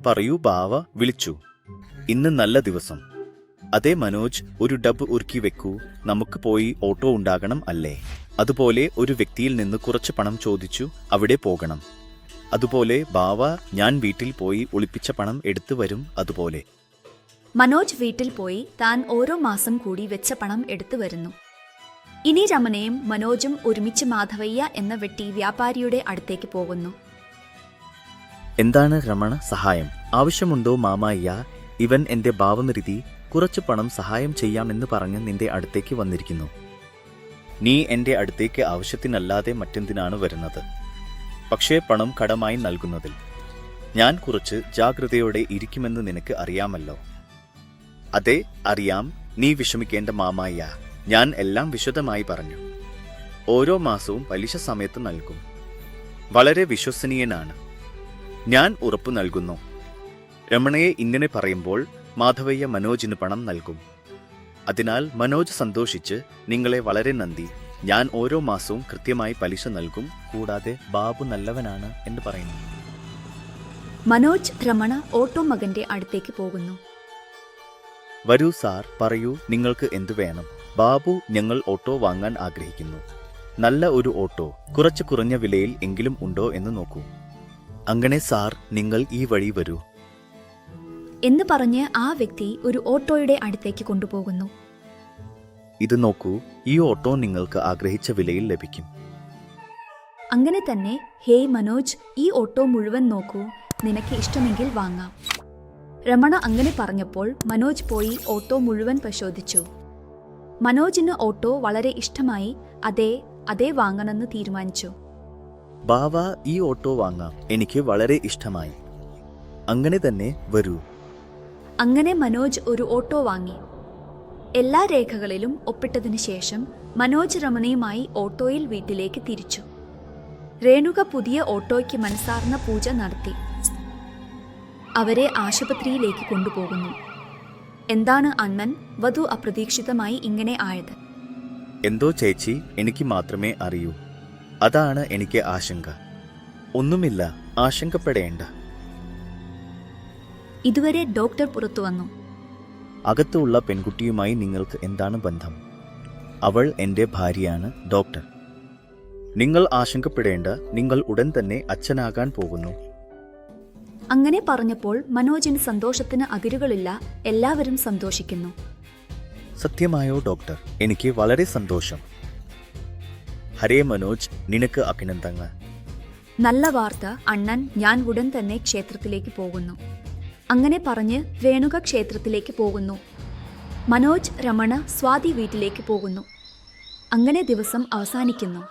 Speaker 4: പറയൂ ബാവ, വിളിച്ചു. ഇന്ന് നല്ല ദിവസം. അതെ മനോജ്, ഒരു ഡബ്ബ് ഉരുക്കി വെക്കൂ. നമുക്ക് പോയി ഓട്ടോ ഉണ്ടാകണം അല്ലേ? അതുപോലെ ഒരു വ്യക്തിയിൽ നിന്ന് കുറച്ച് പണം ചോദിച്ചു അവിടെ പോകണം. അതുപോലെ ബാവ, ഞാൻ വീട്ടിൽ പോയി ഒളിപ്പിച്ച പണം എടുത്തു വരും. അതുപോലെ
Speaker 1: മനോജ് വീട്ടിൽ പോയി താൻ ഓരോ മാസം കൂടി വെച്ച പണം എടുത്തു വരുന്നു. ഇനി രമണയും മനോജും ഒരുമിച്ച് മാധവയ്യ എന്ന വെട്ടി വ്യാപാരിയുടെ അടുത്തേക്ക് പോകുന്നു.
Speaker 4: എന്താണ് രമണ, സഹായം ആവശ്യമുണ്ടോ മാമയ്യ? ഇവൻ എന്റെ ഭാവനിരുതി കുറച്ച് പണം സഹായം ചെയ്യാമെന്ന് പറഞ്ഞ് നിന്റെ അടുത്തേക്ക് വന്നിരിക്കുന്നു. നീ എന്റെ അടുത്തേക്ക് ആവശ്യത്തിനല്ലാതെ മറ്റെന്തിനാണ് വരുന്നത്? പക്ഷേ പണം കടമായി നൽകുന്നതിൽ ഞാൻ കുറച്ച് ജാഗ്രതയോടെ ഇരിക്കുമെന്ന് നിനക്ക് അറിയാമല്ലോ. അതെ അറിയാം, നീ വിഷമിക്കേണ്ട മാമയ്യ. ഞാൻ എല്ലാം വിശദമായി പറഞ്ഞു. ഓരോ മാസവും പലിശ സമയത്ത് നൽകും. വളരെ വിശ്വസനീയനാണ്. ഞാൻ ഉറപ്പു നൽകുന്നു. രമണയെ ഇങ്ങനെ പറയുമ്പോൾ മാധവയ്യ മനോജിന് പണം നൽകും. അതിനാൽ മനോജ് സന്തോഷിച്ച്, നിങ്ങളെ വളരെ നന്ദി, ഞാൻ ഓരോ മാസവും കൃത്യമായി പലിശ നൽകും. കൂടാതെ ബാബു നല്ലവനാണ് എന്ന് പറയുന്നു.
Speaker 1: മനോജ് രമണ ഓട്ടോ മകന്റെ അടുത്തേക്ക് പോകുന്നു.
Speaker 4: വരൂ സാർ, പറയൂ, നിങ്ങൾക്ക് എന്തു വേണം? ബാബു, ഞങ്ങൾ ഓട്ടോ വാങ്ങാൻ ആഗ്രഹിക്കുന്നു. നല്ല ഒരു ഓട്ടോ കുറച്ച് കുറഞ്ഞ വിലയിൽ എങ്കിലും ഉണ്ടോ എന്ന് നോക്കൂ. അങ്ങനെ സാർ, നിങ്ങൾ ഈ വഴി വരൂ
Speaker 1: എന്ന് പറഞ്ഞ് ആ വ്യക്തി ഒരു ഓട്ടോയുടെ അടുത്തേക്ക് കൊണ്ടുപോകുന്നു.
Speaker 4: ഇത് നോക്കൂ, ഈ ഓട്ടോ നിങ്ങൾക്ക് ആഗ്രഹിച്ച വിലയിൽ ലഭിക്കും.
Speaker 1: അങ്ങനെ തന്നെ, ഹേയ് മനോജ്, ഈ ഓട്ടോ മുഴുവൻ നോക്കൂ, നിനക്ക് ഇഷ്ടമെങ്കിൽ വാങ്ങാം. രമണ അങ്ങനെ പറഞ്ഞപ്പോൾ മനോജ് പോയി ഓട്ടോ മുഴുവൻ പരിശോധിച്ചു. മനോജിന് ഓട്ടോ വളരെ ഇഷ്ടമായി. അതേ വാങ്ങണമെന്ന് തീരുമാനിച്ചു.
Speaker 4: ബാവ, ഈ ഓട്ടോ വാങ്ങാം, എനിക്ക് വളരെ ഇഷ്ടമായി. അങ്ങനെ തന്നെ, വരൂ.
Speaker 1: അങ്ങനെ മനോജ് ഒരു ഓട്ടോ വാങ്ങി. എല്ലാ രേഖകളിലും ഒപ്പിട്ടതിനു ശേഷം മനോജ് രമണയുമായി ഓട്ടോയിൽ വീട്ടിലേക്ക് തിരിച്ചു. രേണുക പുതിയ ഓട്ടോയ്ക്ക് മനസ്സാർന്ന പൂജ നടത്തി. അവരെ ആശുപത്രിയിലേക്ക് കൊണ്ടുപോകുന്നു. എന്താണ് അണ്ണൻ, വധു അപ്രതീക്ഷിതമായി ഇങ്ങനെ ആയത്?
Speaker 4: എന്തോ ചേച്ചി, എനിക്ക് മാത്രമേ അറിയൂ. അതാണ് എനിക്ക് ആശങ്ക. ഒന്നുമില്ല, ആശങ്കപ്പെടേണ്ട.
Speaker 1: ഇതുവരെ ഡോക്ടർ പുറത്തു വന്നു.
Speaker 4: അകത്തുള്ള പെൺകുട്ടിയുമായി നിങ്ങൾക്ക് എന്താണ് ബന്ധം? അവൾ എൻ്റെ ഭാര്യയാണ് ഡോക്ടർ. നിങ്ങൾ ആശങ്കപ്പെടേണ്ട, നിങ്ങൾ ഉടൻ തന്നെ അച്ഛനാകാൻ പോകുന്നു.
Speaker 1: അങ്ങനെ പറഞ്ഞപ്പോൾ മനോജിന് സന്തോഷത്തിന് അതിരുകളില്ല. എല്ലാവരും സന്തോഷിക്കുന്നു.
Speaker 4: സത്യമായോ ഡോക്ടർ? എനിക്ക് വളരെ സന്തോഷം. ഹരേ മനോജ്, നിനക്ക് അഭിനന്ദനങ്ങൾ.
Speaker 1: നല്ല വാർത്ത അണ്ണൻ, ഞാൻ ഉടൻ തന്നെ ക്ഷേത്രത്തിലേക്ക് പോകുന്നു. അങ്ങനെ പറഞ്ഞ് രേണുക ക്ഷേത്രത്തിലേക്ക് പോകുന്നു. മനോജ്, രമണ, സ്വാതി വീട്ടിലേക്ക് പോകുന്നു. അങ്ങനെ ദിവസം അവസാനിക്കുന്നു.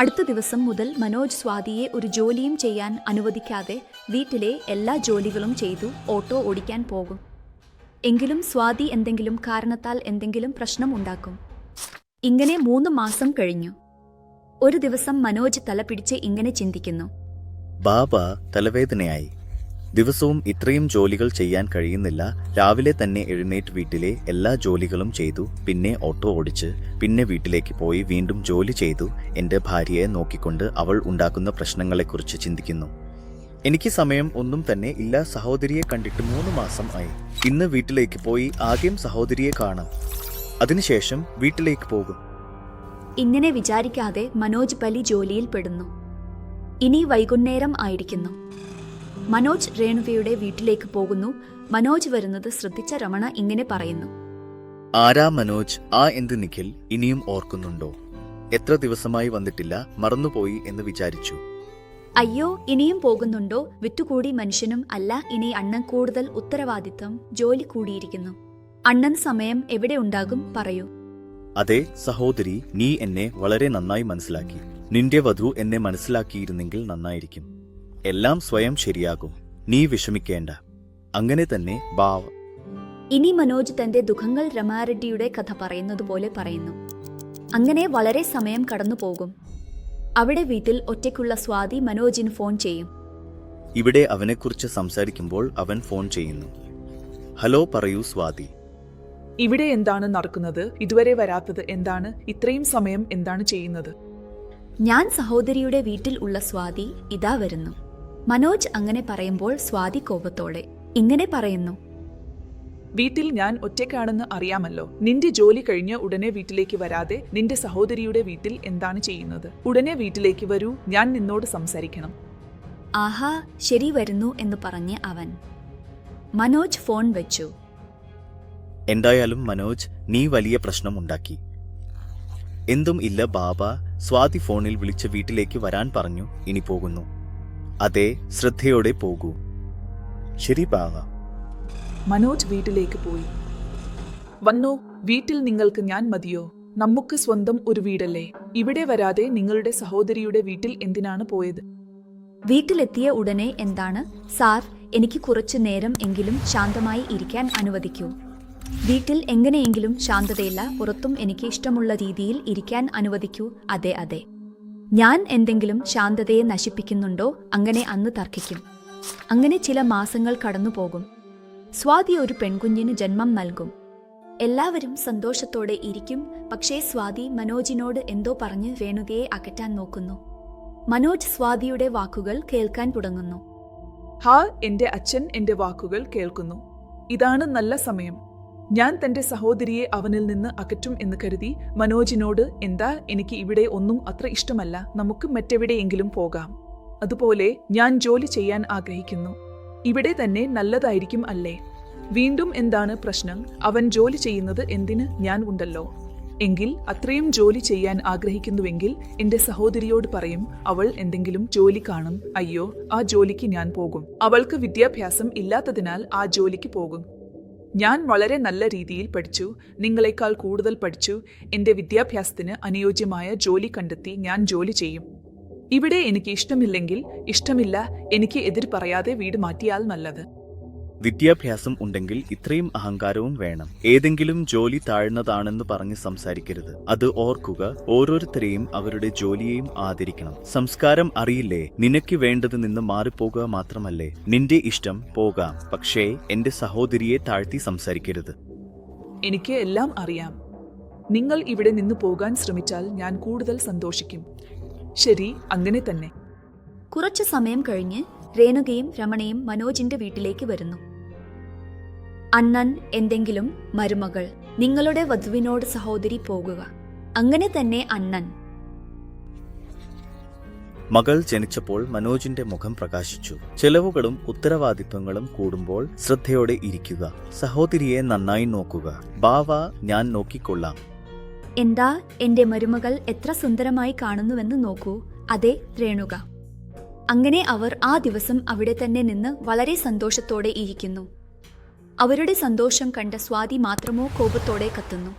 Speaker 1: അടുത്ത ദിവസം മുതൽ മനോജ് സ്വാതിയെ ഒരു ജോലിയും ചെയ്യാൻ അനുവദിക്കാതെ വീട്ടിലെ എല്ലാ ജോലികളും ചെയ്തു ഓട്ടോ ഓടിക്കാൻ പോകും. എങ്കിലും സ്വാതി എന്തെങ്കിലും കാരണത്താൽ എന്തെങ്കിലും പ്രശ്നം ഉണ്ടാക്കും. ഇങ്ങനെ 3 മാസം കഴിഞ്ഞു. ഒരു ദിവസം മനോജ് തല പിടിച്ച് ഇങ്ങനെ ചിന്തിക്കുന്നു.
Speaker 4: ബാബ, തലവേദനയായി. ദിവസവും ഇത്രയും ജോലികൾ ചെയ്യാൻ കഴിയുന്നില്ല. രാവിലെ തന്നെ എഴുന്നേറ്റ് വീട്ടിലെ എല്ലാ ജോലികളും ചെയ്തു, പിന്നെ ഓട്ടോ ഓടിച്ച്, പിന്നെ വീട്ടിലേക്ക് പോയി വീണ്ടും ജോലി ചെയ്തു. എൻ്റെ ഭാര്യയെ നോക്കിക്കൊണ്ട് അവൾ ഉണ്ടാക്കുന്ന പ്രശ്നങ്ങളെക്കുറിച്ച് ചിന്തിക്കുന്നു. എനിക്ക് സമയം ഒന്നും തന്നെ ഇല്ല. സഹോദരിയെ കണ്ടിട്ട് 3 മാസം ആയി. ഇന്ന് വീട്ടിലേക്ക് പോയി ആദ്യം സഹോദരിയെ കാണാം, അതിനുശേഷം വീട്ടിലേക്ക് പോകും.
Speaker 1: ഇങ്ങനെ വിചാരിക്കാതെ മനോജ് പലി ജോലിയിൽ പെടുന്നു. ഇനി വൈകുന്നേരം ആയിരിക്കുന്നു. മനോജ് രേണുവയുടെ വീട്ടിലേക്ക് പോകുന്നു. മനോജ് വരുന്നത് ശ്രദ്ധിച്ച രമണ ഇങ്ങനെ പറയുന്നു.
Speaker 4: ആരാ മനോജ്? എന്ത് നിഖിൽ, ഇനിയും ഓർക്കുന്നുണ്ടോ? എത്ര ദിവസമായി വന്നിട്ടില്ല, മറന്നുപോയി എന്ന് വിചാരിച്ചു.
Speaker 1: അയ്യോ, ഇനിയും പോകുന്നുണ്ടോ? വിറ്റുകൂടി മനുഷ്യനും അല്ല. ഇനി അണ്ണൻ കൂടുതൽ ഉത്തരവാദിത്തം, ജോലി കൂടിയിരിക്കുന്നു. അണ്ണൻ സമയം എവിടെ ഉണ്ടാകും, പറയൂ.
Speaker 4: അതെ സഹോദരി, നീ എന്നെ വളരെ നന്നായി മനസ്സിലാക്കി. നിന്റെ വധു എന്നെ മനസ്സിലാക്കിയിരുന്നെങ്കിൽ നന്നായിരിക്കും. എല്ലാം സ്വയം ശരിയാകും, നീ വിഷമിക്കേണ്ട. അങ്ങനെ തന്നെ ബാവ.
Speaker 1: ഇനി മനോജ് തന്റെ ദുഃഖങ്ങൾ രമാരെഡ്ഡിയുടെ കഥ പറയുന്നതുപോലെ പറയുന്നു. അങ്ങനെ വളരെ സമയം കടന്നു പോകും. അവിടെ വീട്ടിൽ ഒറ്റയ്ക്കുള്ള സ്വാതി മനോജിന് ഫോൺ ചെയ്യും.
Speaker 4: ഇവിടെ അവനെക്കുറിച്ച് സംസാരിക്കുമ്പോൾ അവൻ ഫോൺ ചെയ്യുന്നു. ഹലോ, പറയൂ സ്വാതി.
Speaker 5: ഇവിടെ എന്താണ് നടക്കുന്നത്? ഇതുവരെ വരാത്തത് എന്താണ്? ഇത്രയും സമയം എന്താണ് ചെയ്യുന്നത്?
Speaker 1: ഞാൻ സഹോദരിയുടെ വീട്ടിൽ ഉള്ള സ്വാതി, ഇതാ വരുന്നു. മനോജ് അങ്ങനെ പറയുമ്പോൾ സ്വാതി കോപത്തോടെ ഇങ്ങനെ പറയുന്നു.
Speaker 5: വീട്ടിൽ ഞാൻ ഒറ്റയ്ക്കാണെന്ന് അറിയാമല്ലോ. നിന്റെ ജോലി കഴിഞ്ഞ് ഉടനെ വീട്ടിലേക്ക് വരാതെ നിന്റെ സഹോദരിയുടെ വീട്ടിൽ എന്താണ് ചെയ്യുന്നത്? ഉടനെ വീട്ടിലേക്ക് വരൂ, ഞാൻ നിന്നോട് സംസാരിക്കണം.
Speaker 1: ആഹാ, ശരി, വരുന്നു എന്ന് പറഞ്ഞ് അവൻ. മനോജ് ഫോൺ വെച്ചു.
Speaker 4: എന്തായാലും മനോജ്, നീ വലിയ പ്രശ്നമുണ്ടാക്കി. എന്തും ഇല്ല ബാബ, സ്വാതി ഫോണിൽ വിളിച്ച് വീട്ടിലേക്ക് വരാൻ പറഞ്ഞു. ഇനി പോകുന്നു. അതെ, ശ്രദ്ധയോടെ പോകൂ. ശരി ബാബ.
Speaker 5: മനോജ് വീട്ടിലേക്ക് പോയി. വന്നോ, വീട്ടിൽ നിങ്ങൾക്ക് ഞാൻ മതിയോ? നമുക്ക് സ്വന്തം ഒരു വീടല്ലേ? ഇവിടെ വരാതെ നിങ്ങളുടെ സഹോദരിയുടെ വീട്ടിൽ എന്തിനാണ് പോയത്?
Speaker 1: വീട്ടിലെത്തിയ ഉടനെ എന്താണ് സാർ, എനിക്ക് കുറച്ചു നേരം എങ്കിലും ശാന്തമായി ഇരിക്കാൻ അനുവദിക്കൂ. വീട്ടിൽ എങ്ങനെയെങ്കിലും ശാന്തതയില്ല, പുറത്തും എനിക്ക് ഇഷ്ടമുള്ള രീതിയിൽ ഇരിക്കാൻ അനുവദിക്കൂ. അതെ, ഞാൻ എന്തെങ്കിലും ശാന്തതയെ നശിപ്പിക്കുന്നുണ്ടോ? അങ്ങനെ അന്ന് തർക്കിക്കും. അങ്ങനെ ചില മാസങ്ങൾ കടന്നുപോകും. സ്വാതി ഒരു പെൺകുഞ്ഞിന് ജന്മം നൽകും. എല്ലാവരും സന്തോഷത്തോടെ ഇരിക്കും. പക്ഷേ സ്വാതി മനോജിനോട് എന്തോ പറഞ്ഞ് രേണുകയെ അകറ്റാൻ നോക്കുന്നു. മനോജ് സ്വാതിയുടെ വാക്കുകൾ കേൾക്കാൻ തുടങ്ങുന്നു.
Speaker 5: ഹാ, എന്റെ അച്ഛൻ എന്റെ വാക്കുകൾ കേൾക്കുന്നു. ഇതാണ് നല്ല സമയം. ഞാൻ തന്റെ സഹോദരിയെ അവനിൽ നിന്ന് അകറ്റും എന്ന് കരുതി മനോജിനോട്, എന്താ, എനിക്ക് ഇവിടെ ഒന്നും അത്ര ഇഷ്ടമല്ല, നമുക്ക് മറ്റെവിടെയെങ്കിലും പോകാം. അതുപോലെ ഞാൻ ജോലി ചെയ്യാൻ ആഗ്രഹിക്കുന്നു. ഇവിടെ തന്നെ നല്ലതായിരിക്കും അല്ലേ? വീണ്ടും എന്താണ് പ്രശ്നം? അവൻ ജോലി ചെയ്യുന്നത് എന്തിന്? ഞാൻ ഉണ്ടല്ലോ. എങ്കിൽ അത്രയും ജോലി ചെയ്യാൻ ആഗ്രഹിക്കുന്നുവെങ്കിൽ എന്റെ സഹോദരിയോട് പറയും, അവൾ എന്തെങ്കിലും ജോലി കാണും. അയ്യോ, ആ ജോലിക്ക് ഞാൻ പോകും. അവൾക്ക് വിദ്യാഭ്യാസം ഇല്ലാത്തതിനാൽ ആ ജോലിക്ക് പോകും. ഞാൻ വളരെ നല്ല രീതിയിൽ പഠിച്ചു, നിങ്ങളെക്കാൾ കൂടുതൽ പഠിച്ചു. എന്റെ വിദ്യാഭ്യാസത്തിന് അനുയോജ്യമായ ജോലി കണ്ടെത്തി ഞാൻ ജോലി ചെയ്യും. ഇവിടെ എനിക്ക് ഇഷ്ടമില്ലെങ്കിൽ ഇഷ്ടമില്ല, എനിക്ക് എതിർ പറയാതെ വീട് മാറ്റിയാൽ നല്ലത്.
Speaker 4: വിദ്യാഭ്യാസം ഉണ്ടെങ്കിൽ ഇത്രയും അഹങ്കാരവും വേണം. ഏതെങ്കിലും ജോലി താഴ്ന്നതാണെന്ന് പറഞ്ഞ് സംസാരിക്കരുത്. അത് ഓർക്കുക. ഓരോരുത്തരെയും അവരുടെ ജോലിയെയും ആദരിക്കണം. സംസ്കാരം അറിയില്ലേ? നിനക്ക് വേണ്ടത് നിന്ന് മാറിപ്പോകുക മാത്രമല്ലേ? നിന്റെ ഇഷ്ടം പോകാം, പക്ഷേ എന്റെ സഹോദരിയെ താഴ്ത്തി സംസാരിക്കരുത്.
Speaker 5: എനിക്ക് എല്ലാം അറിയാം. നിങ്ങൾ ഇവിടെ നിന്ന് പോകാൻ ശ്രമിച്ചാൽ ഞാൻ കൂടുതൽ സന്തോഷിക്കും. ശരി, അങ്ങനെ തന്നെ.
Speaker 1: കുറച്ചു സമയം കഴിഞ്ഞ് രേണുകയും രമണയും മനോജിന്റെ വീട്ടിലേക്ക് വരുന്നു. അണ്ണൻ, എന്തെങ്കിലും മരുമകൾ, നിങ്ങളുടെ വധുവിനോട് സഹോദരി പോകുക. അങ്ങനെ തന്നെ അണ്ണൻ.
Speaker 4: മകൾ ജനിച്ചപ്പോൾ മനോജിന്റെ മുഖം പ്രകാശിച്ചു. ചെലവുകളും ഉത്തരവാദിത്വങ്ങളും കൂടുമ്പോൾ ശ്രദ്ധയോടെ ഇരിക്കുക. സഹോദരിയെ നന്നായി നോക്കുക. ബാവ, ഞാൻ നോക്കിക്കൊള്ളാം.
Speaker 1: എന്താ, എന്റെ മരുമകൾ എത്ര സുന്ദരമായി കാണുന്നുവെന്ന് നോക്കൂ. അതെ, രേണുക. അങ്ങനെ അവർ ആ ദിവസം അവിടെ തന്നെ നിന്ന് വളരെ സന്തോഷത്തോടെ ഇരിക്കുന്നു. അവരുടെ സന്തോഷം കണ്ട സ്വാതി മാത്രമോ കോപത്തോടെ കത്തുന്നു.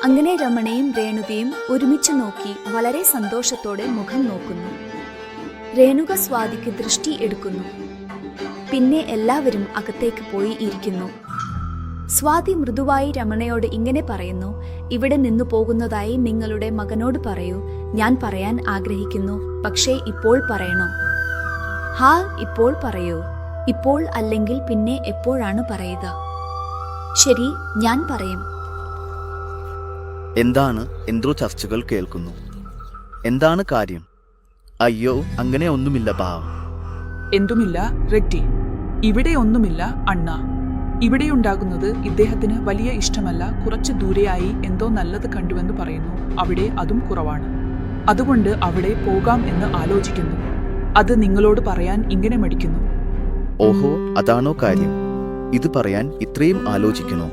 Speaker 1: അങ്ങനെ രമണയും രേണുകയും ഒരുമിച്ച് നോക്കി വളരെ സന്തോഷത്തോടെ മുഖം നോക്കുന്നു. രേണുക സ്വാതിക്ക് ദൃഷ്ടി എടുക്കുന്നു. പിന്നെ എല്ലാവരും അകത്തേക്ക് പോയി ഇരിക്കുന്നു. സ്വാതി മൃദുവായി രമണയോട് ഇങ്ങനെ പറയുന്നു, ഇവിടെ നിന്നു പോകുന്നതായി നിങ്ങളുടെ മകനോട് പറയൂ. ഞാൻ പറയാൻ ആഗ്രഹിക്കുന്നു, പക്ഷേ ഇപ്പോൾ പറയണോ? ഹാ, ഇപ്പോൾ പറയൂ. ഇപ്പോൾ അല്ലെങ്കിൽ പിന്നെ എപ്പോഴാണ് പറയുക? ശരി, ഞാൻ പറയും.
Speaker 4: എന്താണ്? എന്തോ ചർച്ചകൾ കേൾക്കുന്നു. എന്താണ് കാര്യം? അയ്യോ, അങ്ങനെ ഒന്നുമില്ല ബാവ.
Speaker 5: എന്തുമില്ല റെഡ്ഡി, ഇവിടെ ഒന്നുമില്ല അണ്ണ. ഇവിടെയുണ്ടാകുന്നത് ഇദ്ദേഹത്തിന് വലിയ ഇഷ്ടമല്ല. കുറച്ച് ദൂരെയായി എന്തോ നല്ലത് കണ്ടുവെന്ന് പറയുന്നു. അവിടെ അതും കുറവാണ്. അതുകൊണ്ട് അവിടെ പോകാം എന്ന് ആലോചിക്കുന്നു. അത് നിങ്ങളോട് പറയാൻ ഇങ്ങനെ മടിക്കുന്നു.
Speaker 4: ഓഹോ, അതാണോ കാര്യം? ഇത് പറയാൻ ഇത്രയും ആലോചിക്കണോ?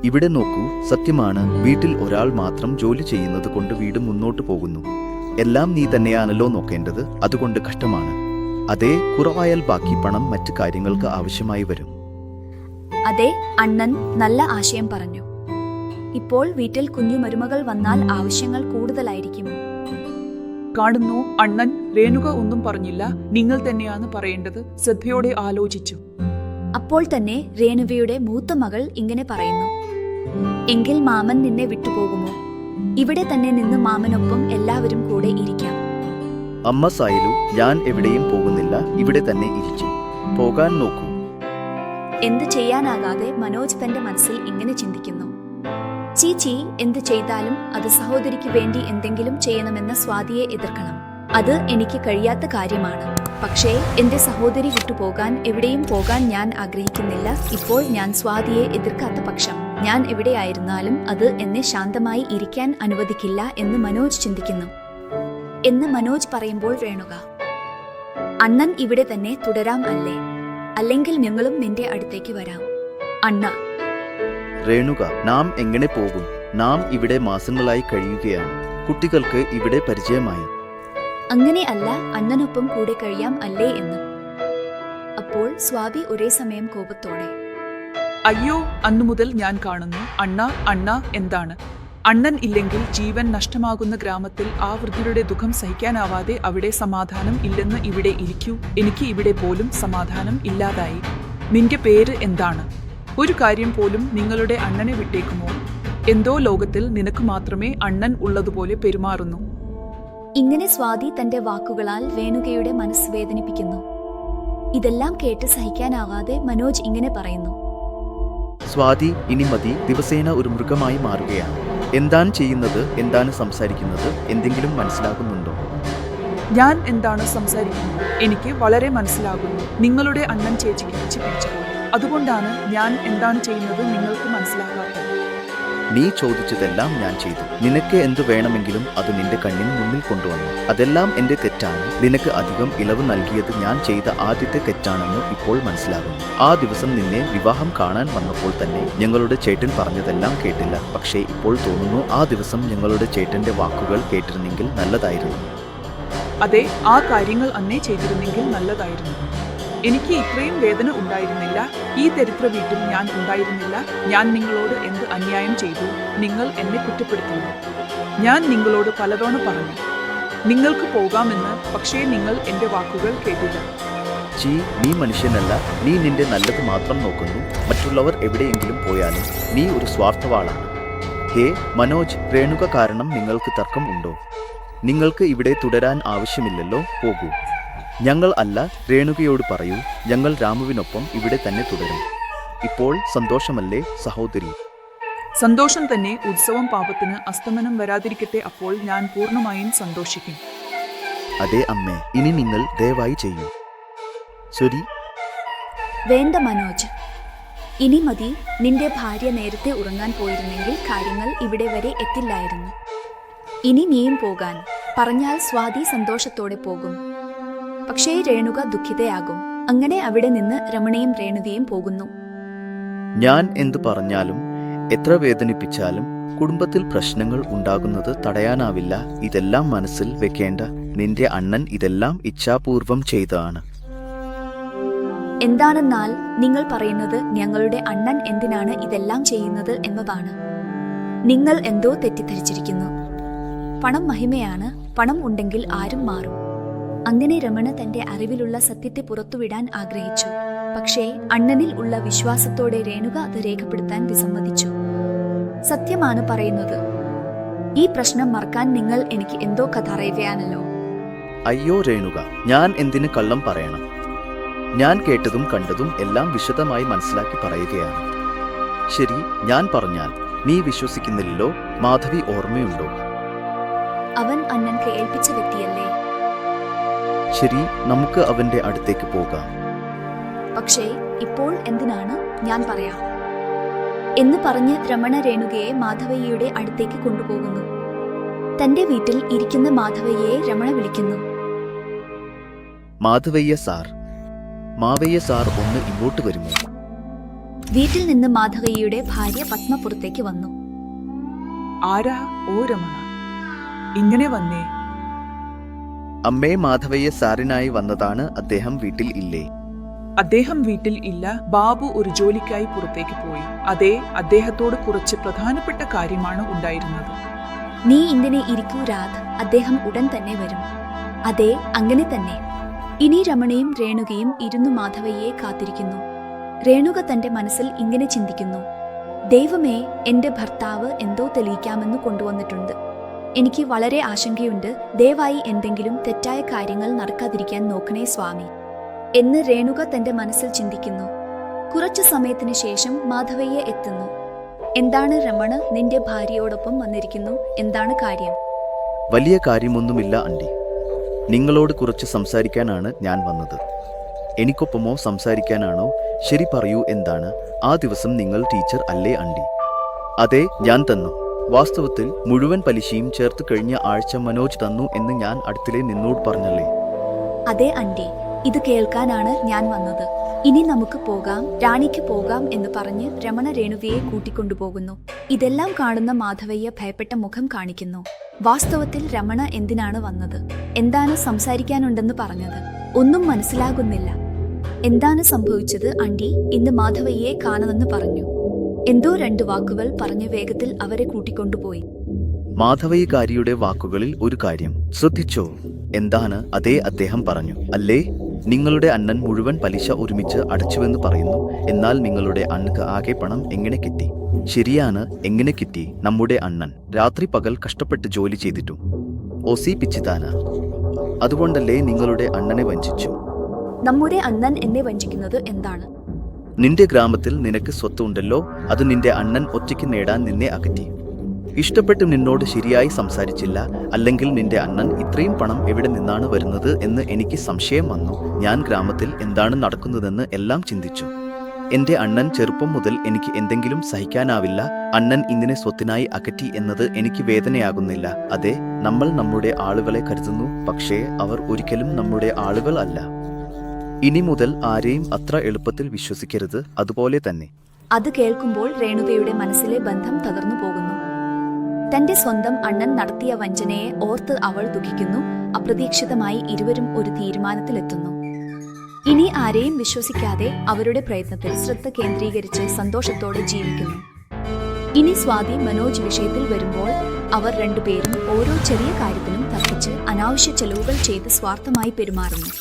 Speaker 4: ഇവിടെ നോക്കൂ, സത്യമാണ്, വീട്ടിൽ ഒരാൾ മാത്രം ജോലി ചെയ്യുന്നത് കൊണ്ട് വീട് മുന്നോട്ട് പോകുന്നു. എല്ലാം നീ തന്നെയാണല്ലോ നോക്കേണ്ടത്. അതുകൊണ്ട് കഷ്ടമാണ്. അതേ, കുറവായാൽ ബാക്കി പണം മറ്റു കാര്യങ്ങൾക്ക് ആവശ്യമായി വരും.
Speaker 1: അതെ, അണ്ണൻ നല്ല ആശയം പറഞ്ഞു. ഇപ്പോൾ വീട്ടിൽ കുഞ്ഞു മരുമകൾ വന്നാൽ ആവശ്യങ്ങൾ കൂടുതലായിരിക്കും.
Speaker 5: കാണുന്നു അണ്ണൻ, രേണുക ഒന്നും പറഞ്ഞില്ല. നിങ്ങൾ തന്നെയാണ് പറയേണ്ടത്. ശ്രദ്ധയോടെ ആലോചിച്ചു.
Speaker 1: അപ്പോൾ തന്നെ രേണുവയുടെ മൂത്ത മകൾ ഇങ്ങനെ പറയുന്നു, എങ്കിൽ മാമൻ നിന്നെ വിട്ടുപോകുമോ? ഇവിടെ തന്നെ നിന്ന് മാമനൊപ്പം എല്ലാവരും കൂടെ ഇരിക്കാം.
Speaker 4: അമ്മ സായലു, ഞാൻ എവിടെയും പോകുന്നില്ല. ഇവിടെ തന്നെ ഇരിക്കും. പോകാൻ നോക്കൂ.
Speaker 1: എന്ത് ചെയ്യാനാകാതെ മനോജ് തന്റെ മനസ്സിൽ ഇങ്ങനെ ചിന്തിക്കുന്നു. ചീച്ചി എന്ത് ചെയ്താലും അത് സഹോദരിക്ക് വേണ്ടി എന്തെങ്കിലും ചെയ്യണമെന്ന് സ്വാതിയെ എതിർക്കണം. അത് എനിക്ക് കഴിയാത്ത കാര്യമാണ്. പക്ഷേ എന്റെ സഹോദരി വിട്ടുപോകാൻ എവിടെയും പോകാൻ ഞാൻ ആഗ്രഹിക്കുന്നില്ല. ഇപ്പോൾ ഞാൻ സ്വാതിയെ എതിർക്കാത്ത പക്ഷം ഞാൻ എവിടെയായിരുന്നാലും അത് എന്നെ ശാന്തമായി ഇരിക്കാൻ അനുവദിക്കില്ല എന്ന് മനോജ് ചിന്തിക്കുന്നു. എന്ന് മനോജ് പറയുമ്പോൾ രേണുക, അണ്ണൻ ഇവിടെ തന്നെ തുടരാം അല്ലേ? അല്ലെങ്കിൽ ഞങ്ങളും നിന്റെ അടുത്തേക്ക് വരാം. അണ്ണ.
Speaker 4: രേണുക, നാം എങ്ങനെ പോകും? നാം ഇവിടെ മാസങ്ങളായി കഴിയുകയാണ്. കുട്ടികൾക്ക് ഇവിടെ പരിചയമായി.
Speaker 1: അങ്ങനെ അല്ല, അണ്ണനൊപ്പം കൂടെ കഴിയാം അല്ലേ എന്ന്. അപ്പോൾ സ്വാതി ഒരേ സമയം കോപത്തോടെ,
Speaker 5: അയ്യോ, അന്നു മുതൽ ഞാൻ കാണുന്നു. അണ്ണ, അണ്ണ, എന്താണ്? അണ്ണൻ ഇല്ലെങ്കിൽ ജീവൻ നഷ്ടമാകുന്ന ഗ്രാമത്തിൽ ആ വൃദ്ധരുടെ ദുഃഖം സഹിക്കാനാവാതെ അവിടെ സമാധാനം ഇല്ലെന്ന് ഇവിടെ ഇരിക്കൂ. എനിക്ക് ഇവിടെ പോലും സമാധാനം ഇല്ലാതായി. നിന്റെ പേര് എന്താണ്? ഒരു കാര്യം പോലും നിങ്ങളുടെ അണ്ണനെ വിട്ടേക്കുമോ? എന്തോ ലോകത്തിൽ നിനക്ക് മാത്രമേ അണ്ണൻ ഉള്ളതുപോലെ പെരുമാറുന്നു.
Speaker 1: ഇങ്ങനെ സ്വാതി തന്റെ വാക്കുകളാൽ രേണുകയുടെ മനസ്സ് വേദനിപ്പിക്കുന്നു. ഇതെല്ലാം കേട്ട് സഹിക്കാനാവാതെ മനോജ് ഇങ്ങനെ പറയുന്നു.
Speaker 4: സ്വാതി, ഇനി മതി. ദിവസേന ഒരു മൃഗമായി മാറുകയാണ്. എന്താണ് ചെയ്യുന്നത്, എന്താണ് സംസാരിക്കുന്നത്, എന്തെങ്കിലും മനസ്സിലാകുന്നുണ്ടോ?
Speaker 5: ഞാൻ എന്താണ് സംസാരിക്കുന്നത് എനിക്ക് വളരെ മനസ്സിലാകുന്നു. നിങ്ങളുടെ അണ്ണൻ ചേച്ചിക്ക് പിടിച്ചു പിടിച്ചപ്പോൾ അതുകൊണ്ടാണ് ഞാൻ എന്താണ് ചെയ്യുന്നത് നിങ്ങൾക്ക് മനസ്സിലാകാത്തത്.
Speaker 4: നീ ചോദിച്ചതെല്ലാം ഞാൻ ചെയ്തു. നിനക്ക് എന്തു വേണമെങ്കിലും അത് നിന്റെ കണ്ണിന് മുന്നിൽ കൊണ്ടുവന്നു. അതെല്ലാം എന്റെ തെറ്റാണ്. നിനക്ക് അധികം ഇളവ് നൽകിയത് ഞാൻ ചെയ്ത ആദ്യത്തെ തെറ്റാണെന്ന് ഇപ്പോൾ മനസ്സിലാകുന്നു. ആ ദിവസം നിന്നെ വിവാഹം കാണാൻ വന്നപ്പോൾ തന്നെ ഞങ്ങളുടെ ചേട്ടൻ പറഞ്ഞതെല്ലാം കേട്ടില്ല. പക്ഷേ ഇപ്പോൾ തോന്നുന്നു ആ ദിവസം ഞങ്ങളുടെ ചേട്ടന്റെ വാക്കുകൾ കേട്ടിരുന്നെങ്കിൽ നല്ലതായിരുന്നു.
Speaker 5: അതെ, ആ കാര്യങ്ങൾ അന്നേ ചെയ്തിരുന്നെങ്കിൽ നല്ലതായിരുന്നു. എനിക്ക് ഇത്രയും വേദന ഉണ്ടായിരുന്നില്ല. ഈ ദരിദ്ര വീട്ടിൽ ഞാൻ ഉണ്ടായിരുന്നില്ല. ഞാൻ നിങ്ങളോട് എന്ത് അന്യായം ചെയ്തു? നിങ്ങൾ എന്നെ കുറ്റപ്പെടുത്തുന്നു. ഞാൻ നിങ്ങളോട് പലതവണ പറഞ്ഞു നിങ്ങൾക്ക് പോകാമെന്ന്. പക്ഷേ നിങ്ങൾ എന്റെ വാക്കുകൾ കേട്ടില്ല.
Speaker 4: നീ മനുഷ്യനല്ല. നീ നിന്റെ നല്ലത് മാത്രം നോക്കുന്നു. മറ്റുള്ളവർ എവിടെയെങ്കിലും പോയാലും നീ ഒരു സ്വാർത്ഥവാളാണ്. ഹേ മനോജ്, രേണുക കാരണം നിങ്ങൾക്ക് തർക്കം ഉണ്ടോ? നിങ്ങൾക്ക് ഇവിടെ തുടരാൻ ആവശ്യമില്ലല്ലോ. പോകൂ. ഞങ്ങൾ അല്ല, രേണുകയോട് പറയൂ. ഞങ്ങൾ രാമുവിനൊപ്പം ഇവിടെ തന്നെ തുടരും. ഇപ്പോൾ സന്തോഷമല്ലേ സഹോദരി?
Speaker 5: സന്തോഷം തന്നെ. ഉത്സവം പാപത്തിന് അസ്തമനം വരാതിരിക്കട്ടെ. അപ്പോൾ ഞാൻ പൂർണ്ണമായും സന്തോഷിക്കും.
Speaker 4: അതെ അമ്മേ, ഇനി നിങ്ങൾ ദയവായി ചെയ്യൂ. ശരി.
Speaker 1: വേണ്ട മനോജ്, ഇനി മതി. നിന്റെ ഭാര്യ നേരത്തെ ഉറങ്ങാൻ പോയിരുന്നെങ്കിൽ കാര്യങ്ങൾ ഇവിടെ വരെ എത്തില്ലായിരുന്നു. ഇനി നീയും പോകാൻ പറഞ്ഞാൽ സ്വാതി സന്തോഷത്തോടെ പോകും. പക്ഷേ രേണുക ദുഃഖിതയാകും. അങ്ങനെ അവിടെ നിന്ന് രമണയും രേണുകയും പോകുന്നു.
Speaker 4: ഞാൻ എന്തു പറഞ്ഞാലും എത്ര വേദനിപ്പിച്ചാലും കുടുംബത്തിൽ പ്രശ്നങ്ങൾ ഉണ്ടാകുന്നത് തടയാനാവില്ല. ഇതെല്ലാം മനസ്സിൽ വെക്കേണ്ട. നിന്റെ അണ്ണൻ ഇതെല്ലാം ഇച്ഛാപൂർവം ചെയ്തതാണ്.
Speaker 1: എന്താണെന്നാൽ നിങ്ങൾ പറയുന്നത് ഞങ്ങളുടെ അണ്ണൻ എന്തിനാണ് ഇതെല്ലാം ചെയ്യുന്നത് എന്നതാണ്. നിങ്ങൾ എന്തോ തെറ്റിദ്ധരിച്ചിരിക്കുന്നു. പണം മഹിമയാണ്. പണം ഉണ്ടെങ്കിൽ ആരും മാറും. അങ്ങനെ രമണ തന്റെ അറിവിലുള്ള സത്യത്തെ പുറത്തുവിടാൻ ആഗ്രഹിച്ചു. പക്ഷേ അണ്ണനിൽ ഉള്ള വിശ്വാസത്തോടെ രേണുക അത് രേഖപ്പെടുത്താൻ വിസമ്മതിച്ചു. സത്യമാണ് പറയുന്നത്. ഈ പ്രശ്നം മറക്കാൻ നിങ്ങൾ എനിക്ക് എന്തോ കഥ അറിയുകയാണല്ലോ.
Speaker 4: അയ്യോ രേണുക, ഞാൻ എന്തിന് കള്ളം പറയണം? ഞാൻ കേട്ടതും കണ്ടതും എല്ലാം വിശദമായി മനസ്സിലാക്കി പറയുകയാണ്. ശരി, ഞാൻ പറഞ്ഞാൽ നീ വിശ്വസിക്കുന്നില്ലല്ലോ. മാധവി ഓർമ്മയുണ്ടോ?
Speaker 1: അവൻ അണ്ണൻക്ക് ഏൽപ്പിച്ച വ്യക്തിയല്ലേ?
Speaker 4: ശരി, നമുക്ക് അവന്റെ അടുത്തേക്ക് പോകാം.
Speaker 1: പക്ഷേ ഇപ്പോൾ എന്തിനാണ്? ഞാൻ പറയാം എന്ന് പറഞ്ഞ് രമണ രേണുകയെ മാധവയ്യയുടെ അടുത്തേക്ക് കൊണ്ടുപോകുന്നു. തന്റെ വീട്ടിൽ ഇരിക്കുന്ന മാധവയ്യയെ രമണ വിളിക്കുന്നു.
Speaker 4: മാധവയ്യ സാർ, മാവയ്യ സാർ, ഒന്ന് ഇങ്ങോട്ട് വരുമോ?
Speaker 1: വീട്ടിൽ നിന്ന് മാധവയ്യയുടെ ഭാര്യ പത്മ പുറത്തേക്ക് വന്നു.
Speaker 5: ആരാ? ഓ രമണ, ഇങ്ങനെ വന്നേ.
Speaker 4: അമ്മേ, മാധവയ്യ സാറിനായി വന്നതാണ്. അദ്ദേഹം വീട്ടിൽ ഇല്ലേ?
Speaker 5: അദ്ദേഹം വീട്ടിൽ ഇല്ല. ബാബു ഒരു ജോലിക്കായി പുറത്തേക്ക് പോയി. അതെ, അദ്ദേഹത്തോട് കുറച്ച് പ്രധാനപ്പെട്ട കാര്യമാണ് ഉണ്ടായിരുന്നത്.
Speaker 1: നീ ഇങ്ങനെ ഇരിക്കൂ രാധ, അദ്ദേഹം ഉടൻ തന്നെ വരും. അതെ, അങ്ങനെ തന്നെ. ഇനി രമണയും രേണുകയും ഇരുന്നു മാധവയ്യയെ കാത്തിരിക്കുന്നു. രേണുക തന്റെ മനസ്സിൽ ഇങ്ങനെ ചിന്തിക്കുന്നു. ദൈവമേ, എന്റെ ഭർത്താവ് എന്തോ തെളിയിക്കാമെന്ന് കൊണ്ടുവന്നിട്ടുണ്ട്. എനിക്ക് വളരെ ആശങ്കയുണ്ട്. ദയവായി എന്തെങ്കിലും തെറ്റായ കാര്യങ്ങൾ നടക്കാതിരിക്കാൻ നോക്കണേ സ്വാമി എന്ന് രേണുക തന്റെ മനസ്സിൽ ചിന്തിക്കുന്നു. കുറച്ചു സമയത്തിന് ശേഷം മാധവയ്യ എത്തുന്നു. എന്താണ് രമണ, നിന്റെ ഭാര്യയോടൊപ്പം വന്നിരിക്കുന്നു? എന്താണ് കാര്യം?
Speaker 4: വലിയ കാര്യമൊന്നുമില്ല ആന്റി. നിങ്ങളോട് കുറച്ച് സംസാരിക്കാനാണ് ഞാൻ വന്നത്. എനിക്കൊപ്പമോ സംസാരിക്കാനാണോ? ശരി, പറയൂ, എന്താണ്? ആ ദിവസം നിങ്ങൾ ടീച്ചർ അല്ലേ ആന്റി? അതെ, ഞാൻ തന്നു. വാസ്തവത്തിൽ മുഴുവൻ പലിശയും ചേർത്ത് കഴിഞ്ഞ ആഴ്ച മനോജ് തന്നു എന്ന് ഞാൻ അടുത്തിലെ നിന്നോട് പറഞ്ഞല്ലേ?
Speaker 1: അതെ ആന്റി, ഇത് കേൾക്കാനാണ് ഞാൻ വന്നത്. ഇനി നമുക്ക് പോകാം, റാണിക്ക് പോകാം എന്ന് പറഞ്ഞ് രമണ രേണുകയെ കൂട്ടിക്കൊണ്ടുപോകുന്നു. ഇതെല്ലാം കാണുന്ന മാധവയ്യ ഭയപ്പെട്ട മുഖം കാണിക്കുന്നു. വാസ്തവത്തിൽ രമണ എന്തിനാണ് വന്നത്? എന്താണ് സംസാരിക്കാനുണ്ടെന്ന് പറഞ്ഞത്? ഒന്നും മനസ്സിലാകുന്നില്ല. എന്താണ് സംഭവിച്ചത് ആന്റി? ഇന്ന് മാധവയ്യയെ കാണുമെന്ന് പറഞ്ഞു. എന്തോ 2 വാക്കുകൾ പറഞ്ഞ് വേഗത്തിൽ അവരെ കൂട്ടിക്കൊണ്ടുപോയി.
Speaker 4: മാധവയ്യകാരിയുടെ വാക്കുകളിൽ ഒരു കാര്യം ശ്രദ്ധിച്ചോ? എന്താണ്? അതേ, അദ്ദേഹം പറഞ്ഞു അല്ലേ, നിങ്ങളുടെ അണ്ണൻ മുഴുവൻ പലിശ ഒരുമിച്ച് അടച്ചുവെന്ന് പറയുന്നു. എന്നാൽ നിങ്ങളുടെ അണ്ണക്ക് ആകെ പണം എങ്ങനെ കിട്ടി? ശരിയാണ്, എങ്ങനെ കിട്ടി? നമ്മുടെ അണ്ണൻ രാത്രി പകൽ കഷ്ടപ്പെട്ട് ജോലി ചെയ്തിട്ടും ഓസിപ്പിച്ചിതാന. അതുകൊണ്ടല്ലേ നിങ്ങളുടെ അണ്ണനെ വഞ്ചിച്ചു?
Speaker 1: നമ്മുടെ അണ്ണൻ എന്നെ വഞ്ചിക്കുന്നത് എന്താണ്?
Speaker 4: നിന്റെ ഗ്രാമത്തിൽ നിനക്ക് സ്വത്തുണ്ടല്ലോ, അത് നിന്റെ അണ്ണൻ ഒറ്റയ്ക്ക് നേടാൻ നിന്നെ അകറ്റി. ഇഷ്ടപ്പെട്ട് നിന്നോട് ശരിയായി സംസാരിച്ചില്ല, അല്ലെങ്കിൽ നിന്റെ അണ്ണൻ ഇത്രയും പണം എവിടെ നിന്നാണ് വരുന്നത് എന്ന് എനിക്ക് സംശയം വന്നു. ഞാൻ ഗ്രാമത്തിൽ എന്താണ് നടക്കുന്നതെന്ന് എല്ലാം ചിന്തിച്ചു. എന്റെ അണ്ണൻ ചെറുപ്പം മുതൽ എനിക്ക് എന്തെങ്കിലും സഹിക്കാനാവില്ല. അണ്ണൻ ഇങ്ങനെ സ്വത്തിനായി അകറ്റി എന്നത് എനിക്ക് വേദനയാകുന്നില്ല. അതെ, നമ്മൾ നമ്മുടെ ആളുകളെ കരുതുന്നു, പക്ഷേ അവർ ഒരിക്കലും നമ്മുടെ ആളുകൾ അല്ല. ഇനി മുതൽ ആരെയും അത്ര എളുപ്പത്തിൽ വിശ്വസിക്കരുത്. അതുപോലെ തന്നെ.
Speaker 1: അത് കേൾക്കുമ്പോൾ രേണുകയുടെ മനസ്സിലെ ബന്ധം തകർന്നു പോകുന്നു. തന്റെ സ്വന്തം അണ്ണൻ നടത്തിയ വഞ്ചനയെ ഓർത്ത് അവൾ ദുഃഖിക്കുന്നു. അപ്രതീക്ഷിതമായി ഇരുവരും ഒരു തീരുമാനത്തിലെത്തുന്നു. ഇനി ആരെയും വിശ്വസിക്കാതെ അവരുടെ പ്രയത്നത്തിൽ ശ്രദ്ധ കേന്ദ്രീകരിച്ച് സന്തോഷത്തോടെ ജീവിക്കുന്നു. ഇനി സ്വാതി മനോജ് വിഷയത്തിൽ വരുമ്പോൾ അവർ രണ്ടുപേരും ഓരോ ചെറിയ കാര്യത്തിനും തർക്കിച്ച് അനാവശ്യ ചെലവുകൾ ചെയ്ത് സ്വാർത്ഥമായി പെരുമാറുന്നു.